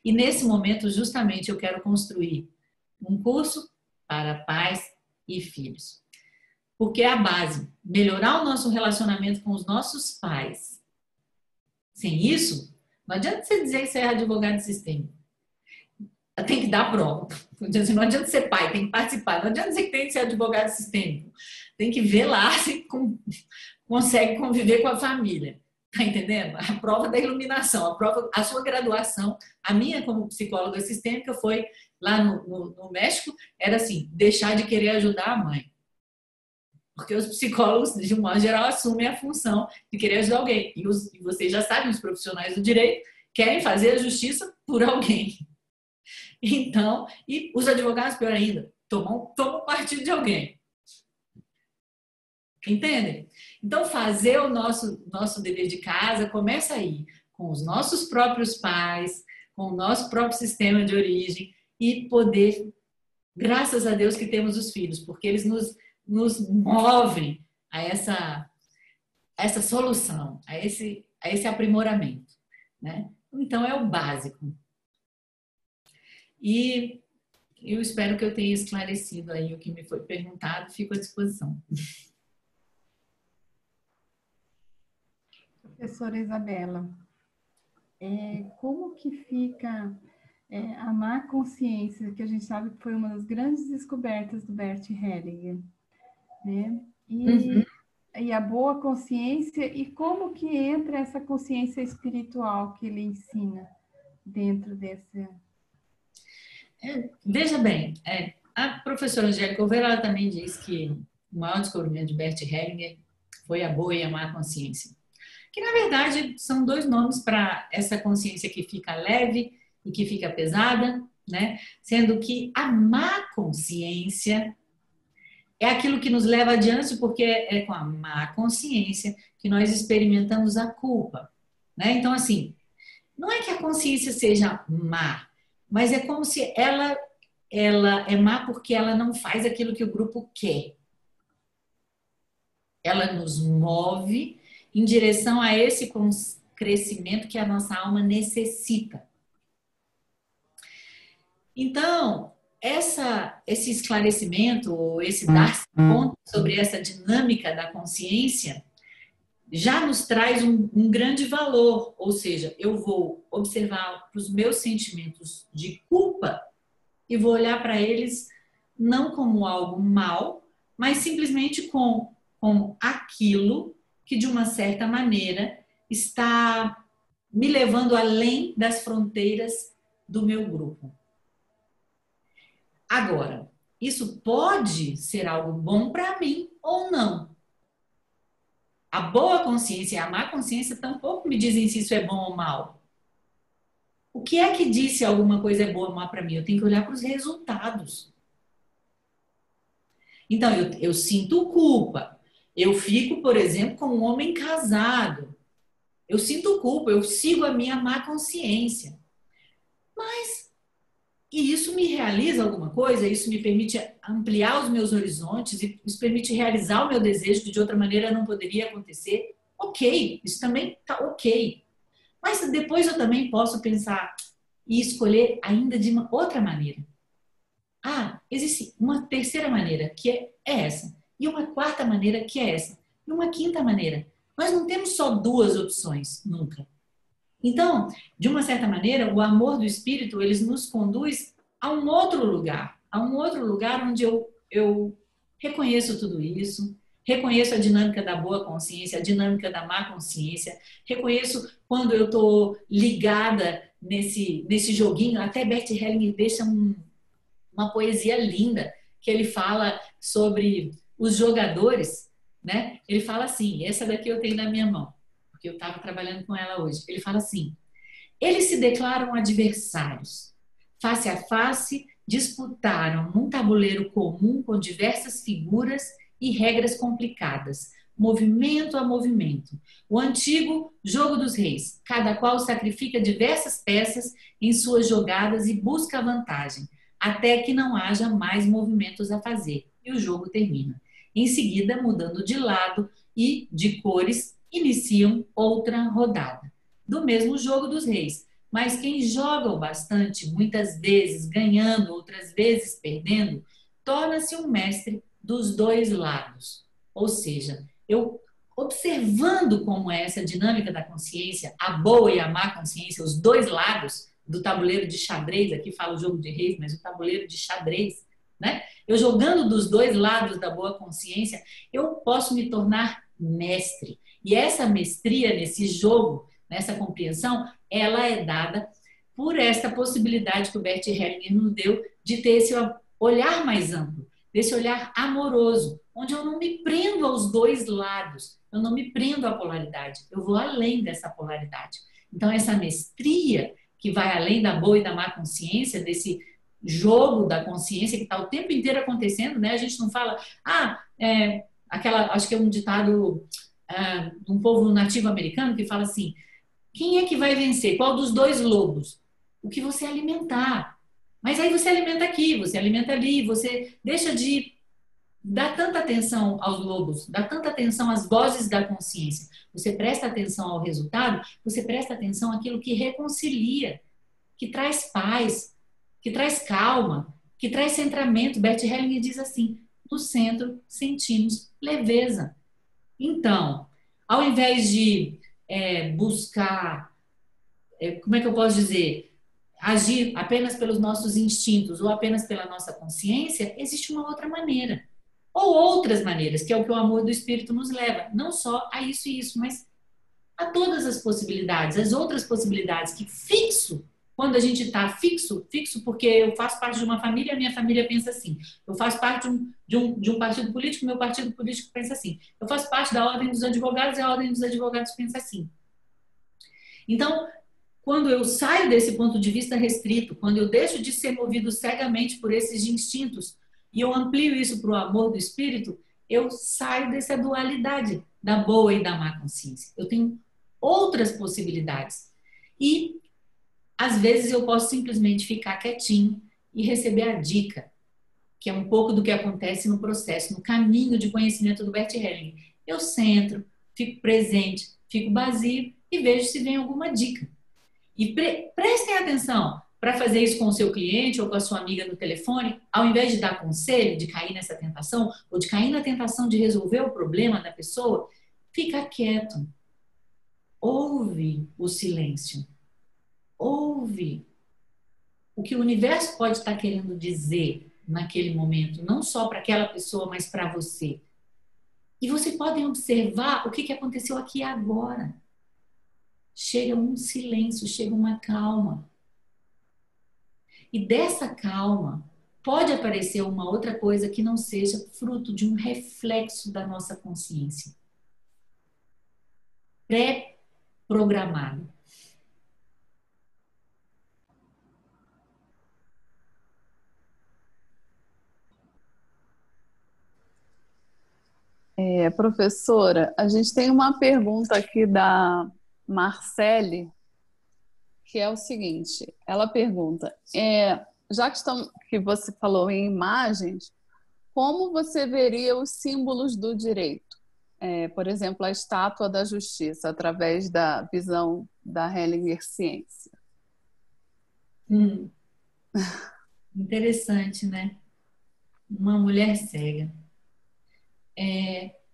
E nesse momento, justamente, eu quero construir um curso para pais e filhos. Porque é a base. Melhorar o nosso relacionamento com os nossos pais. Sem isso, não adianta você dizer que você é advogado sistêmico. Tem que dar prova. Não adianta ser pai, tem que participar. Não adianta dizer que tem que ser advogado sistêmico. Tem que ver lá se consegue conviver com a família. Tá entendendo? A prova da iluminação, a sua graduação, a minha como psicóloga sistêmica foi lá no México, era assim, deixar de querer ajudar a mãe. Porque os psicólogos, de um modo geral, assumem a função de querer ajudar alguém. E vocês já sabem, os profissionais do direito querem fazer a justiça por alguém. Então, e os advogados, pior ainda, tomam partido de alguém. Entendem? Então, fazer o nosso dever de casa começa aí, com os nossos próprios pais, com o nosso próprio sistema de origem e poder, graças a Deus que temos os filhos, porque eles nos movem a essa solução, a esse aprimoramento, né? Então, é o básico. E eu espero que eu tenha esclarecido aí o que me foi perguntado, fico à disposição. Professora Isabela, como que fica a má consciência, que a gente sabe que foi uma das grandes descobertas do Bert Hellinger, né? E a boa consciência, e como que entra essa consciência espiritual que ele ensina dentro desse... Veja bem, a professora Angélica Oveira, ela também diz que o maior descobrimento de Bert Hellinger foi a boa e a má consciência. Que, na verdade, são dois nomes para essa consciência que fica leve e que fica pesada, né? Sendo que a má consciência é aquilo que nos leva adiante, porque é com a má consciência que nós experimentamos a culpa, né? Então, assim, não é que a consciência seja má, mas é como se ela é má porque ela não faz aquilo que o grupo quer. Ela nos move em direção a esse crescimento que a nossa alma necessita. Então, esse esclarecimento, ou esse dar-se conta sobre essa dinâmica da consciência, já nos traz um grande valor. Ou seja, eu vou observar os meus sentimentos de culpa e vou olhar para eles não como algo mal, mas simplesmente com aquilo que, de uma certa maneira, está me levando além das fronteiras do meu grupo. Agora, isso pode ser algo bom para mim ou não. A boa consciência e a má consciência tampouco me dizem se isso é bom ou mal. O que é que diz se alguma coisa é boa ou má para mim? Eu tenho que olhar para os resultados. Então, eu sinto culpa. Eu fico, por exemplo, com um homem casado. Eu sinto culpa, eu sigo a minha má consciência. Mas, e isso me realiza alguma coisa? Isso me permite ampliar os meus horizontes? Isso permite realizar o meu desejo que de outra maneira não poderia acontecer? Ok, isso também está ok. Mas depois eu também posso pensar e escolher ainda de uma outra maneira. Existe uma terceira maneira, que é essa. E uma quarta maneira, que é essa. E uma quinta maneira. Nós não temos só duas opções, nunca. Então, de uma certa maneira, o amor do espírito, ele nos conduz a um outro lugar onde eu reconheço tudo isso, reconheço a dinâmica da boa consciência, a dinâmica da má consciência, reconheço quando eu estou ligada nesse joguinho. Até Bert Hellinger deixa uma poesia linda, que ele fala sobre os jogadores, né? Ele fala assim, essa daqui eu tenho na minha mão, porque eu estava trabalhando com ela hoje. Ele fala assim: eles se declaram adversários. Face a face, disputaram num tabuleiro comum com diversas figuras e regras complicadas, movimento a movimento. O antigo jogo dos reis, cada qual sacrifica diversas peças em suas jogadas e busca a vantagem, até que não haja mais movimentos a fazer, e o jogo termina. Em seguida, mudando de lado e de cores, iniciam outra rodada. Do mesmo jogo dos reis, mas quem joga o bastante, muitas vezes ganhando, outras vezes perdendo, torna-se um mestre dos dois lados. Ou seja, eu observando como é essa dinâmica da consciência, a boa e a má consciência, os dois lados do tabuleiro de xadrez, aqui fala o jogo de reis, mas o tabuleiro de xadrez, né? Eu jogando dos dois lados da boa consciência, eu posso me tornar mestre. E essa mestria nesse jogo, nessa compreensão, ela é dada por esta possibilidade que o Bert Hellinger nos deu de ter esse olhar mais amplo, desse olhar amoroso, onde eu não me prendo aos dois lados, eu não me prendo à polaridade, eu vou além dessa polaridade. Então, essa mestria que vai além da boa e da má consciência, desse jogo da consciência que está o tempo inteiro acontecendo, né? A gente não fala, acho que é um ditado de um povo nativo americano que fala assim: quem é que vai vencer? Qual dos dois lobos? O que você alimentar. Mas aí você alimenta aqui, você alimenta ali, você deixa de dar tanta atenção aos lobos, dá tanta atenção às vozes da consciência. Você presta atenção ao resultado, você presta atenção àquilo que reconcilia, que traz paz, que traz calma, que traz centramento. Bert Hellinger diz assim: no centro sentimos leveza. Então, ao invés de buscar, como é que eu posso dizer, agir apenas pelos nossos instintos ou apenas pela nossa consciência, existe uma outra maneira. Ou outras maneiras, que é o que o amor do Espírito nos leva. Não só a isso e isso, mas a todas as possibilidades, as outras possibilidades que fixo, quando a gente está fixo porque eu faço parte de uma família, a minha família pensa assim. Eu faço parte de um partido político, meu partido político pensa assim. Eu faço parte da ordem dos advogados e a ordem dos advogados pensa assim. Então, quando eu saio desse ponto de vista restrito, quando eu deixo de ser movido cegamente por esses instintos e eu amplio isso para o amor do Espírito, eu saio dessa dualidade da boa e da má consciência. Eu tenho outras possibilidades. E, às vezes, eu posso simplesmente ficar quietinho e receber a dica, que é um pouco do que acontece no processo, no caminho de conhecimento do Bert Hellinger. Eu centro, fico presente, fico vazio e vejo se vem alguma dica. E prestem atenção para fazer isso com o seu cliente ou com a sua amiga no telefone, ao invés de dar conselho, de cair nessa tentação, ou de cair na tentação de resolver o problema da pessoa, fica quieto. Ouve o silêncio. Ouve o que o universo pode estar querendo dizer naquele momento, não só para aquela pessoa, mas para você. E vocês podem observar o que aconteceu aqui agora. Chega um silêncio, chega uma calma. E dessa calma pode aparecer uma outra coisa que não seja fruto de um reflexo da nossa consciência. Pré-programado. Professora, a gente tem uma pergunta aqui da Marcele, que é o seguinte, ela pergunta, já que você falou em imagens, como você veria os símbolos do direito? Por exemplo, a estátua da justiça, através da visão da Hellinger Ciência. Interessante, né? Uma mulher cega.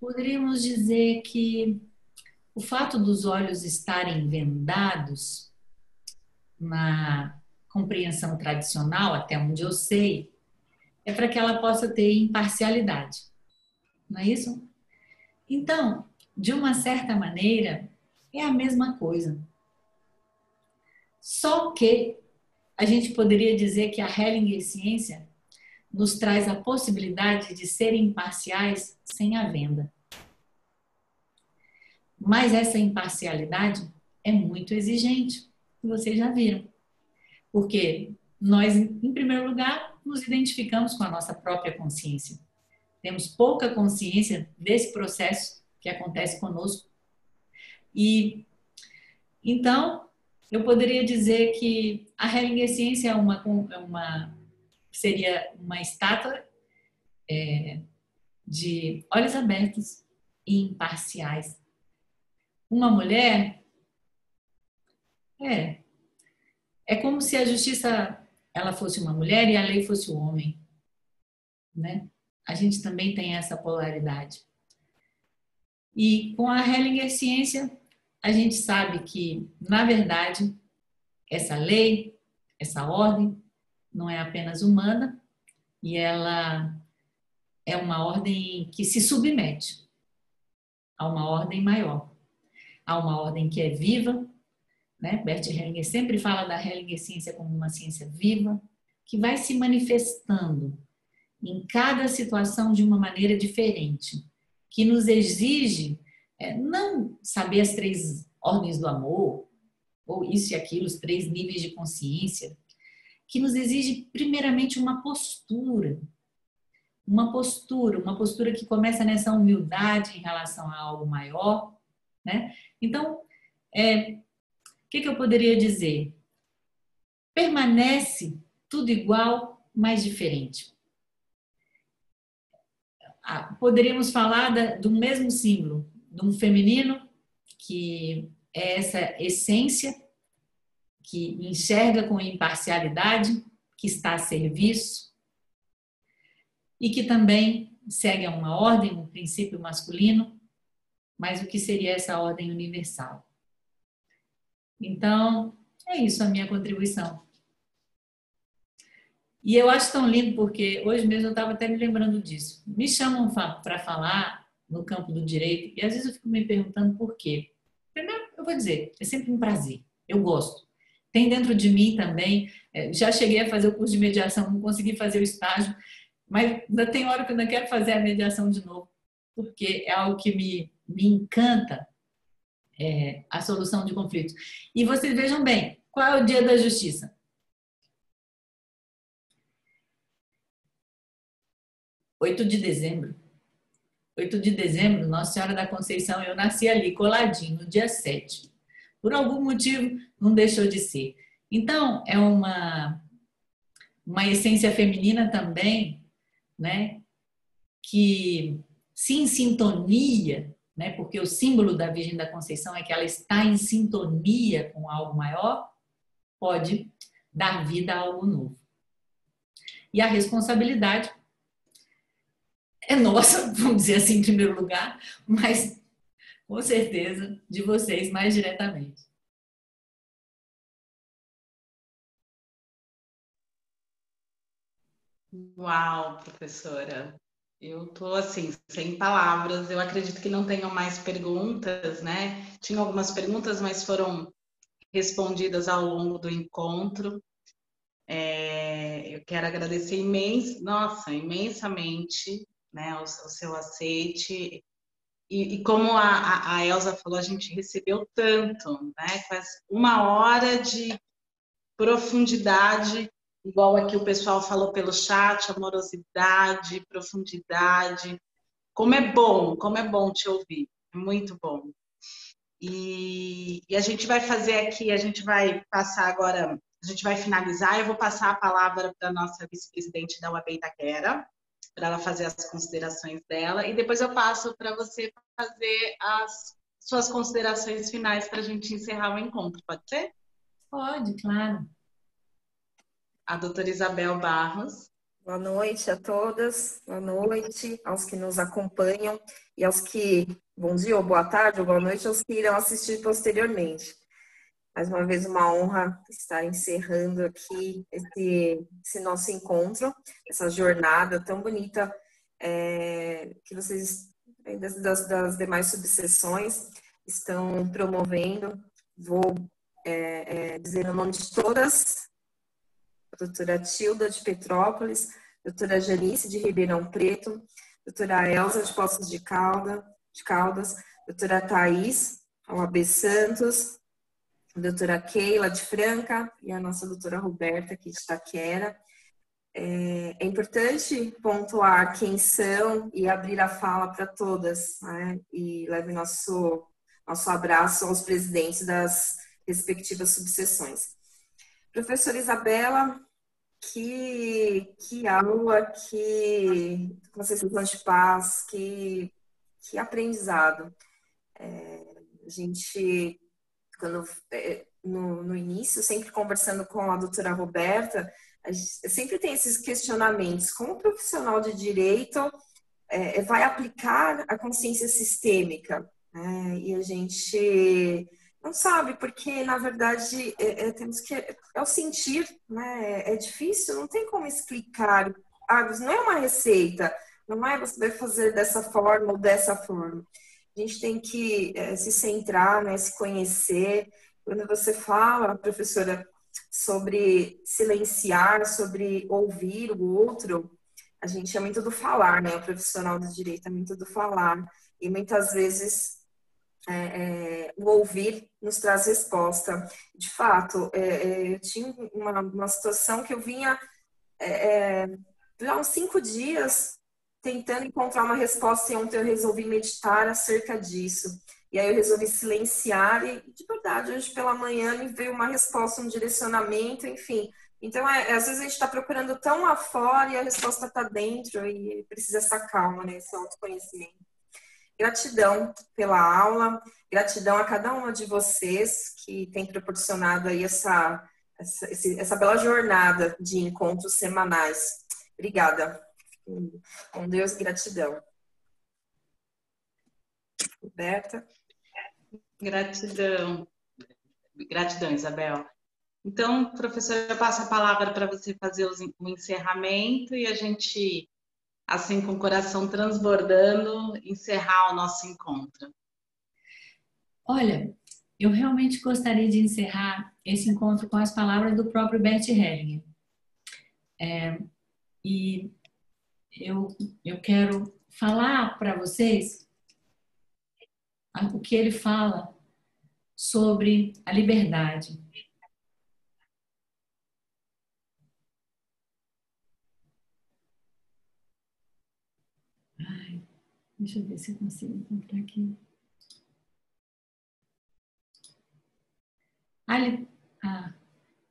Poderíamos dizer que o fato dos olhos estarem vendados, na compreensão tradicional, até onde eu sei, é para que ela possa ter imparcialidade. Não é isso? Então, de uma certa maneira, é a mesma coisa. Só que a gente poderia dizer que a Hellinger Ciência nos traz a possibilidade de ser imparciais sem a venda. Mas essa imparcialidade é muito exigente, vocês já viram. Porque nós, em primeiro lugar, nos identificamos com a nossa própria consciência. Temos pouca consciência desse processo que acontece conosco. E então, eu poderia dizer que a Hellinger Ciência seria uma estátua de olhos abertos e imparciais. Uma mulher é como se a justiça ela fosse uma mulher e a lei fosse o homem, né? A gente também tem essa polaridade. E com a Hellinger Ciência, a gente sabe que, na verdade, essa lei, essa ordem, não é apenas humana, e ela é uma ordem que se submete a uma ordem maior, a uma ordem que é viva, né? Bert Hellinger sempre fala da Hellinger Ciência como uma ciência viva, que vai se manifestando em cada situação de uma maneira diferente, que nos exige não saber as 3 ordens do amor, ou isso e aquilo, os 3 níveis de consciência, que nos exige primeiramente uma postura que começa nessa humildade em relação a algo maior, né? Então, o que eu poderia dizer? Permanece tudo igual, mas diferente. Poderíamos falar do mesmo símbolo, de um feminino, que é essa essência, que enxerga com imparcialidade, que está a serviço, e que também segue a uma ordem, um princípio masculino, mas o que seria essa ordem universal? Então, é isso a minha contribuição. E eu acho tão lindo porque hoje mesmo eu estava até me lembrando disso. Me chamam para falar no campo do direito e às vezes eu fico me perguntando por quê. Primeiro, eu vou dizer, é sempre um prazer, eu gosto. Tem dentro de mim também, já cheguei a fazer o curso de mediação, não consegui fazer o estágio, mas ainda tem hora que eu ainda quero fazer a mediação de novo, porque é algo que me encanta, a solução de conflitos. E vocês vejam bem, qual é o Dia da Justiça? 8 de dezembro. 8 de dezembro, Nossa Senhora da Conceição, eu nasci ali, coladinho, no dia 7. Por algum motivo, não deixou de ser. Então, é uma essência feminina também, né, que se em sintonia, né, porque o símbolo da Virgem da Conceição é que ela está em sintonia com algo maior, pode dar vida a algo novo. E a responsabilidade é nossa, vamos dizer assim, em primeiro lugar, mas com certeza de vocês mais diretamente. Uau, professora! Eu tô assim, sem palavras. Eu acredito que não tenham mais perguntas, né? Tinha algumas perguntas, mas foram respondidas ao longo do encontro. Eu quero agradecer imensamente, né, o seu aceite. E como a Elza falou, a gente recebeu tanto, né? Faz 1 hora de profundidade, igual aqui o pessoal falou pelo chat, amorosidade, profundidade. Como é bom te ouvir, é muito bom. E a gente vai fazer aqui, a gente vai passar agora, a gente vai finalizar, eu vou passar a palavra para a nossa vice-presidente da UAB Itaquera, para ela fazer as considerações dela, e depois eu passo para você fazer as suas considerações finais para a gente encerrar o encontro, pode ser? Pode, claro. A doutora Isabel Barros. Boa noite a todas, boa noite aos que nos acompanham. e aos que, bom dia, ou boa tarde, ou boa noite, aos que irão assistir posteriormente. Mais uma vez, uma honra estar encerrando aqui esse nosso encontro, essa jornada tão bonita que vocês, das demais subseções, estão promovendo. Vou dizer o nome de todas: a doutora Tilda, de Petrópolis, doutora Janice, de Ribeirão Preto, doutora Elza, de Poços de Caldas, doutora Thais, OAB Santos, a doutora Keila, de Franca, e a nossa doutora Roberta, aqui de Itaquera. É importante pontuar quem são e abrir a fala para todas, né? E leve nosso abraço aos presidentes das respectivas subseções. Professora Isabela, que aula, que sensação de paz, que aprendizado. A gente, quando no início, sempre conversando com a doutora Roberta, sempre tem esses questionamentos. Como profissional de direito vai aplicar a consciência sistêmica? E a gente não sabe, porque, na verdade, temos que... É o sentir, né? É difícil, não tem como explicar. Não é uma receita, não é você vai fazer dessa forma ou dessa forma. A gente tem que se centrar, né? Se conhecer. Quando você fala, professora, sobre silenciar, sobre ouvir o outro, a gente é muito do falar, né? O profissional do direito é muito do falar. E muitas vezes o ouvir nos traz resposta. De fato, eu tinha uma situação que eu vinha há uns 5 dias tentando encontrar uma resposta, e ontem eu resolvi meditar acerca disso. E aí eu resolvi silenciar e, de verdade, hoje pela manhã me veio uma resposta, um direcionamento, enfim. Então, às vezes a gente está procurando tão lá fora e a resposta está dentro, e precisa essa calma, né? Esse autoconhecimento. Gratidão pela aula, gratidão a cada uma de vocês que tem proporcionado aí essa bela jornada de encontros semanais. Obrigada. Com Deus, gratidão. Roberta. Gratidão. Gratidão, Isabel. Então, professora, eu passo a palavra para você fazer o encerramento e a gente, assim, com o coração transbordando, encerrar o nosso encontro. Olha, eu realmente gostaria de encerrar esse encontro com as palavras do próprio Bert Hellinger. E eu quero falar para vocês o que ele fala sobre a liberdade. Deixa eu ver se eu consigo encontrar aqui.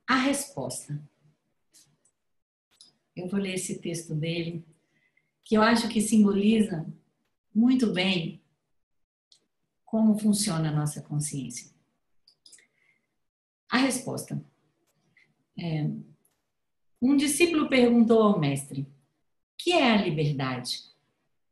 A resposta. Eu vou ler esse texto dele, que eu acho que simboliza muito bem como funciona a nossa consciência. A resposta. Um discípulo perguntou ao mestre: "Que é a liberdade?"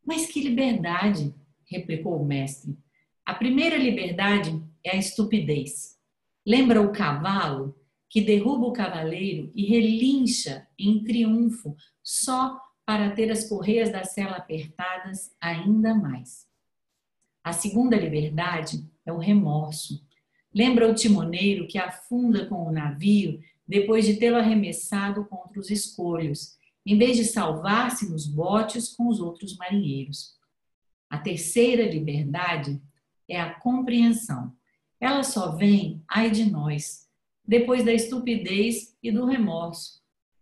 "Mas que liberdade?" replicou o mestre. "A primeira liberdade é a estupidez. Lembra o cavalo que derruba o cavaleiro e relincha em triunfo só para ter as correias da sela apertadas ainda mais. A segunda liberdade é o remorso. Lembra o timoneiro que afunda com o navio depois de tê-lo arremessado contra os escolhos, em vez de salvar-se nos botes com os outros marinheiros. A terceira liberdade é a compreensão. Ela só vem, ai de nós, depois da estupidez e do remorso.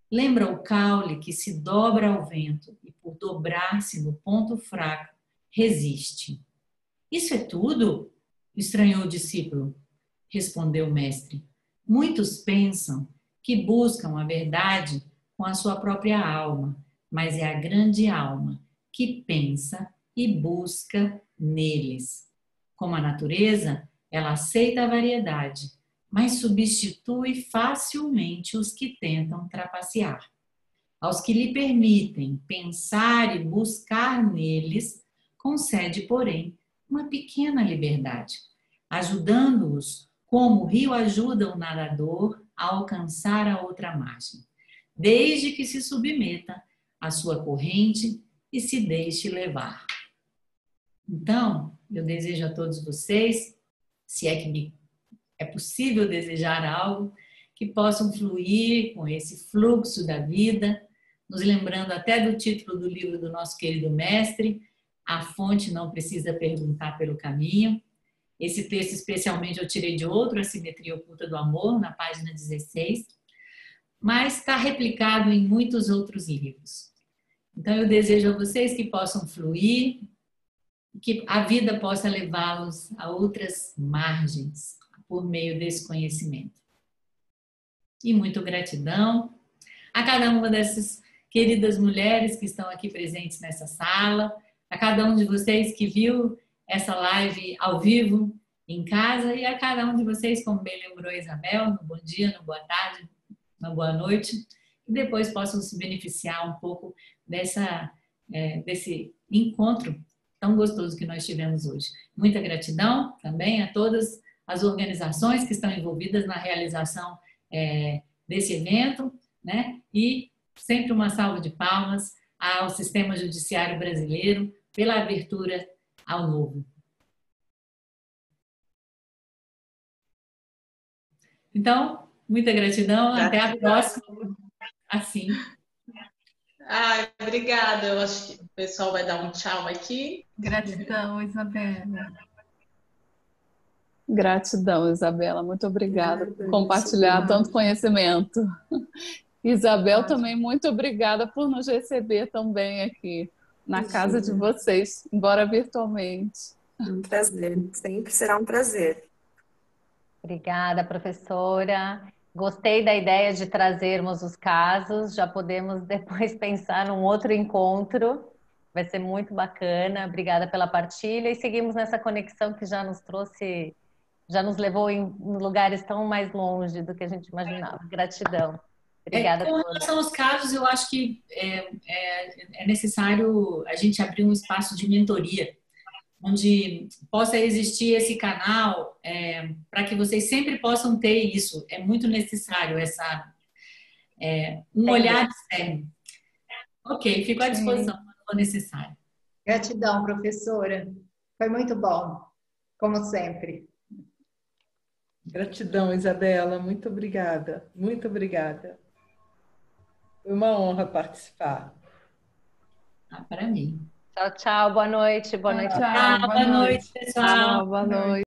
Lembra o caule que se dobra ao vento e, por dobrar-se no ponto fraco, resiste. Isso é tudo? Estranhou o discípulo. Respondeu o mestre. Muitos pensam que buscam a verdade com a sua própria alma, mas é a grande alma que pensa e busca neles. Como a natureza, ela aceita a variedade, mas substitui facilmente os que tentam trapacear. Aos que lhe permitem pensar e buscar neles, concede, porém, uma pequena liberdade, ajudando-os como o rio ajuda o nadador a alcançar a outra margem, desde que se submeta à sua corrente e se deixe levar. Então, eu desejo a todos vocês, se é que é possível desejar algo, que possam fluir com esse fluxo da vida, nos lembrando até do título do livro do nosso querido mestre, A Fonte Não Precisa Perguntar pelo Caminho. Esse texto especialmente eu tirei de outro, A Simetria Oculta do Amor, na página 16, mas está replicado em muitos outros livros. Então eu desejo a vocês que possam fluir, que a vida possa levá-los a outras margens por meio desse conhecimento. E muito gratidão a cada uma dessas queridas mulheres que estão aqui presentes nessa sala, a cada um de vocês que viu essa live ao vivo em casa e a cada um de vocês, como bem lembrou a Isabel, no bom dia, no boa tarde, na boa noite, e depois possam se beneficiar um pouco desse encontro tão gostoso que nós tivemos hoje. Muita gratidão também a todas as organizações que estão envolvidas na realização desse evento, né? E sempre uma salva de palmas ao Sistema Judiciário Brasileiro pela abertura ao novo. Então, muita gratidão, até a próxima. Assim. Ai, obrigada. Eu acho que o pessoal vai dar um tchau aqui. Gratidão, Isabela. Gratidão, Isabela. Muito obrigada por compartilhar tanto conhecimento. Isabel, também muito obrigada por nos receber também aqui na casa de vocês, embora virtualmente. Um prazer, sempre será um prazer. Obrigada, professora. Gostei da ideia de trazermos os casos, já podemos depois pensar num outro encontro, vai ser muito bacana. Obrigada pela partilha e seguimos nessa conexão que já nos trouxe, já nos levou em lugares tão mais longe do que a gente imaginava. Gratidão. Obrigada. Com relação aos casos, eu acho que é necessário a gente abrir um espaço de mentoria, onde possa existir esse canal para que vocês sempre possam ter isso. É muito necessário um olhar externo. Ok, fico à disposição quando for necessário. Gratidão, professora. Foi muito bom, como sempre. Gratidão, Isabela. Muito obrigada. Muito obrigada. Foi uma honra participar. Para mim. Tchau, tchau. Boa noite. Boa noite. Tchau, Boa noite, pessoal. Boa noite.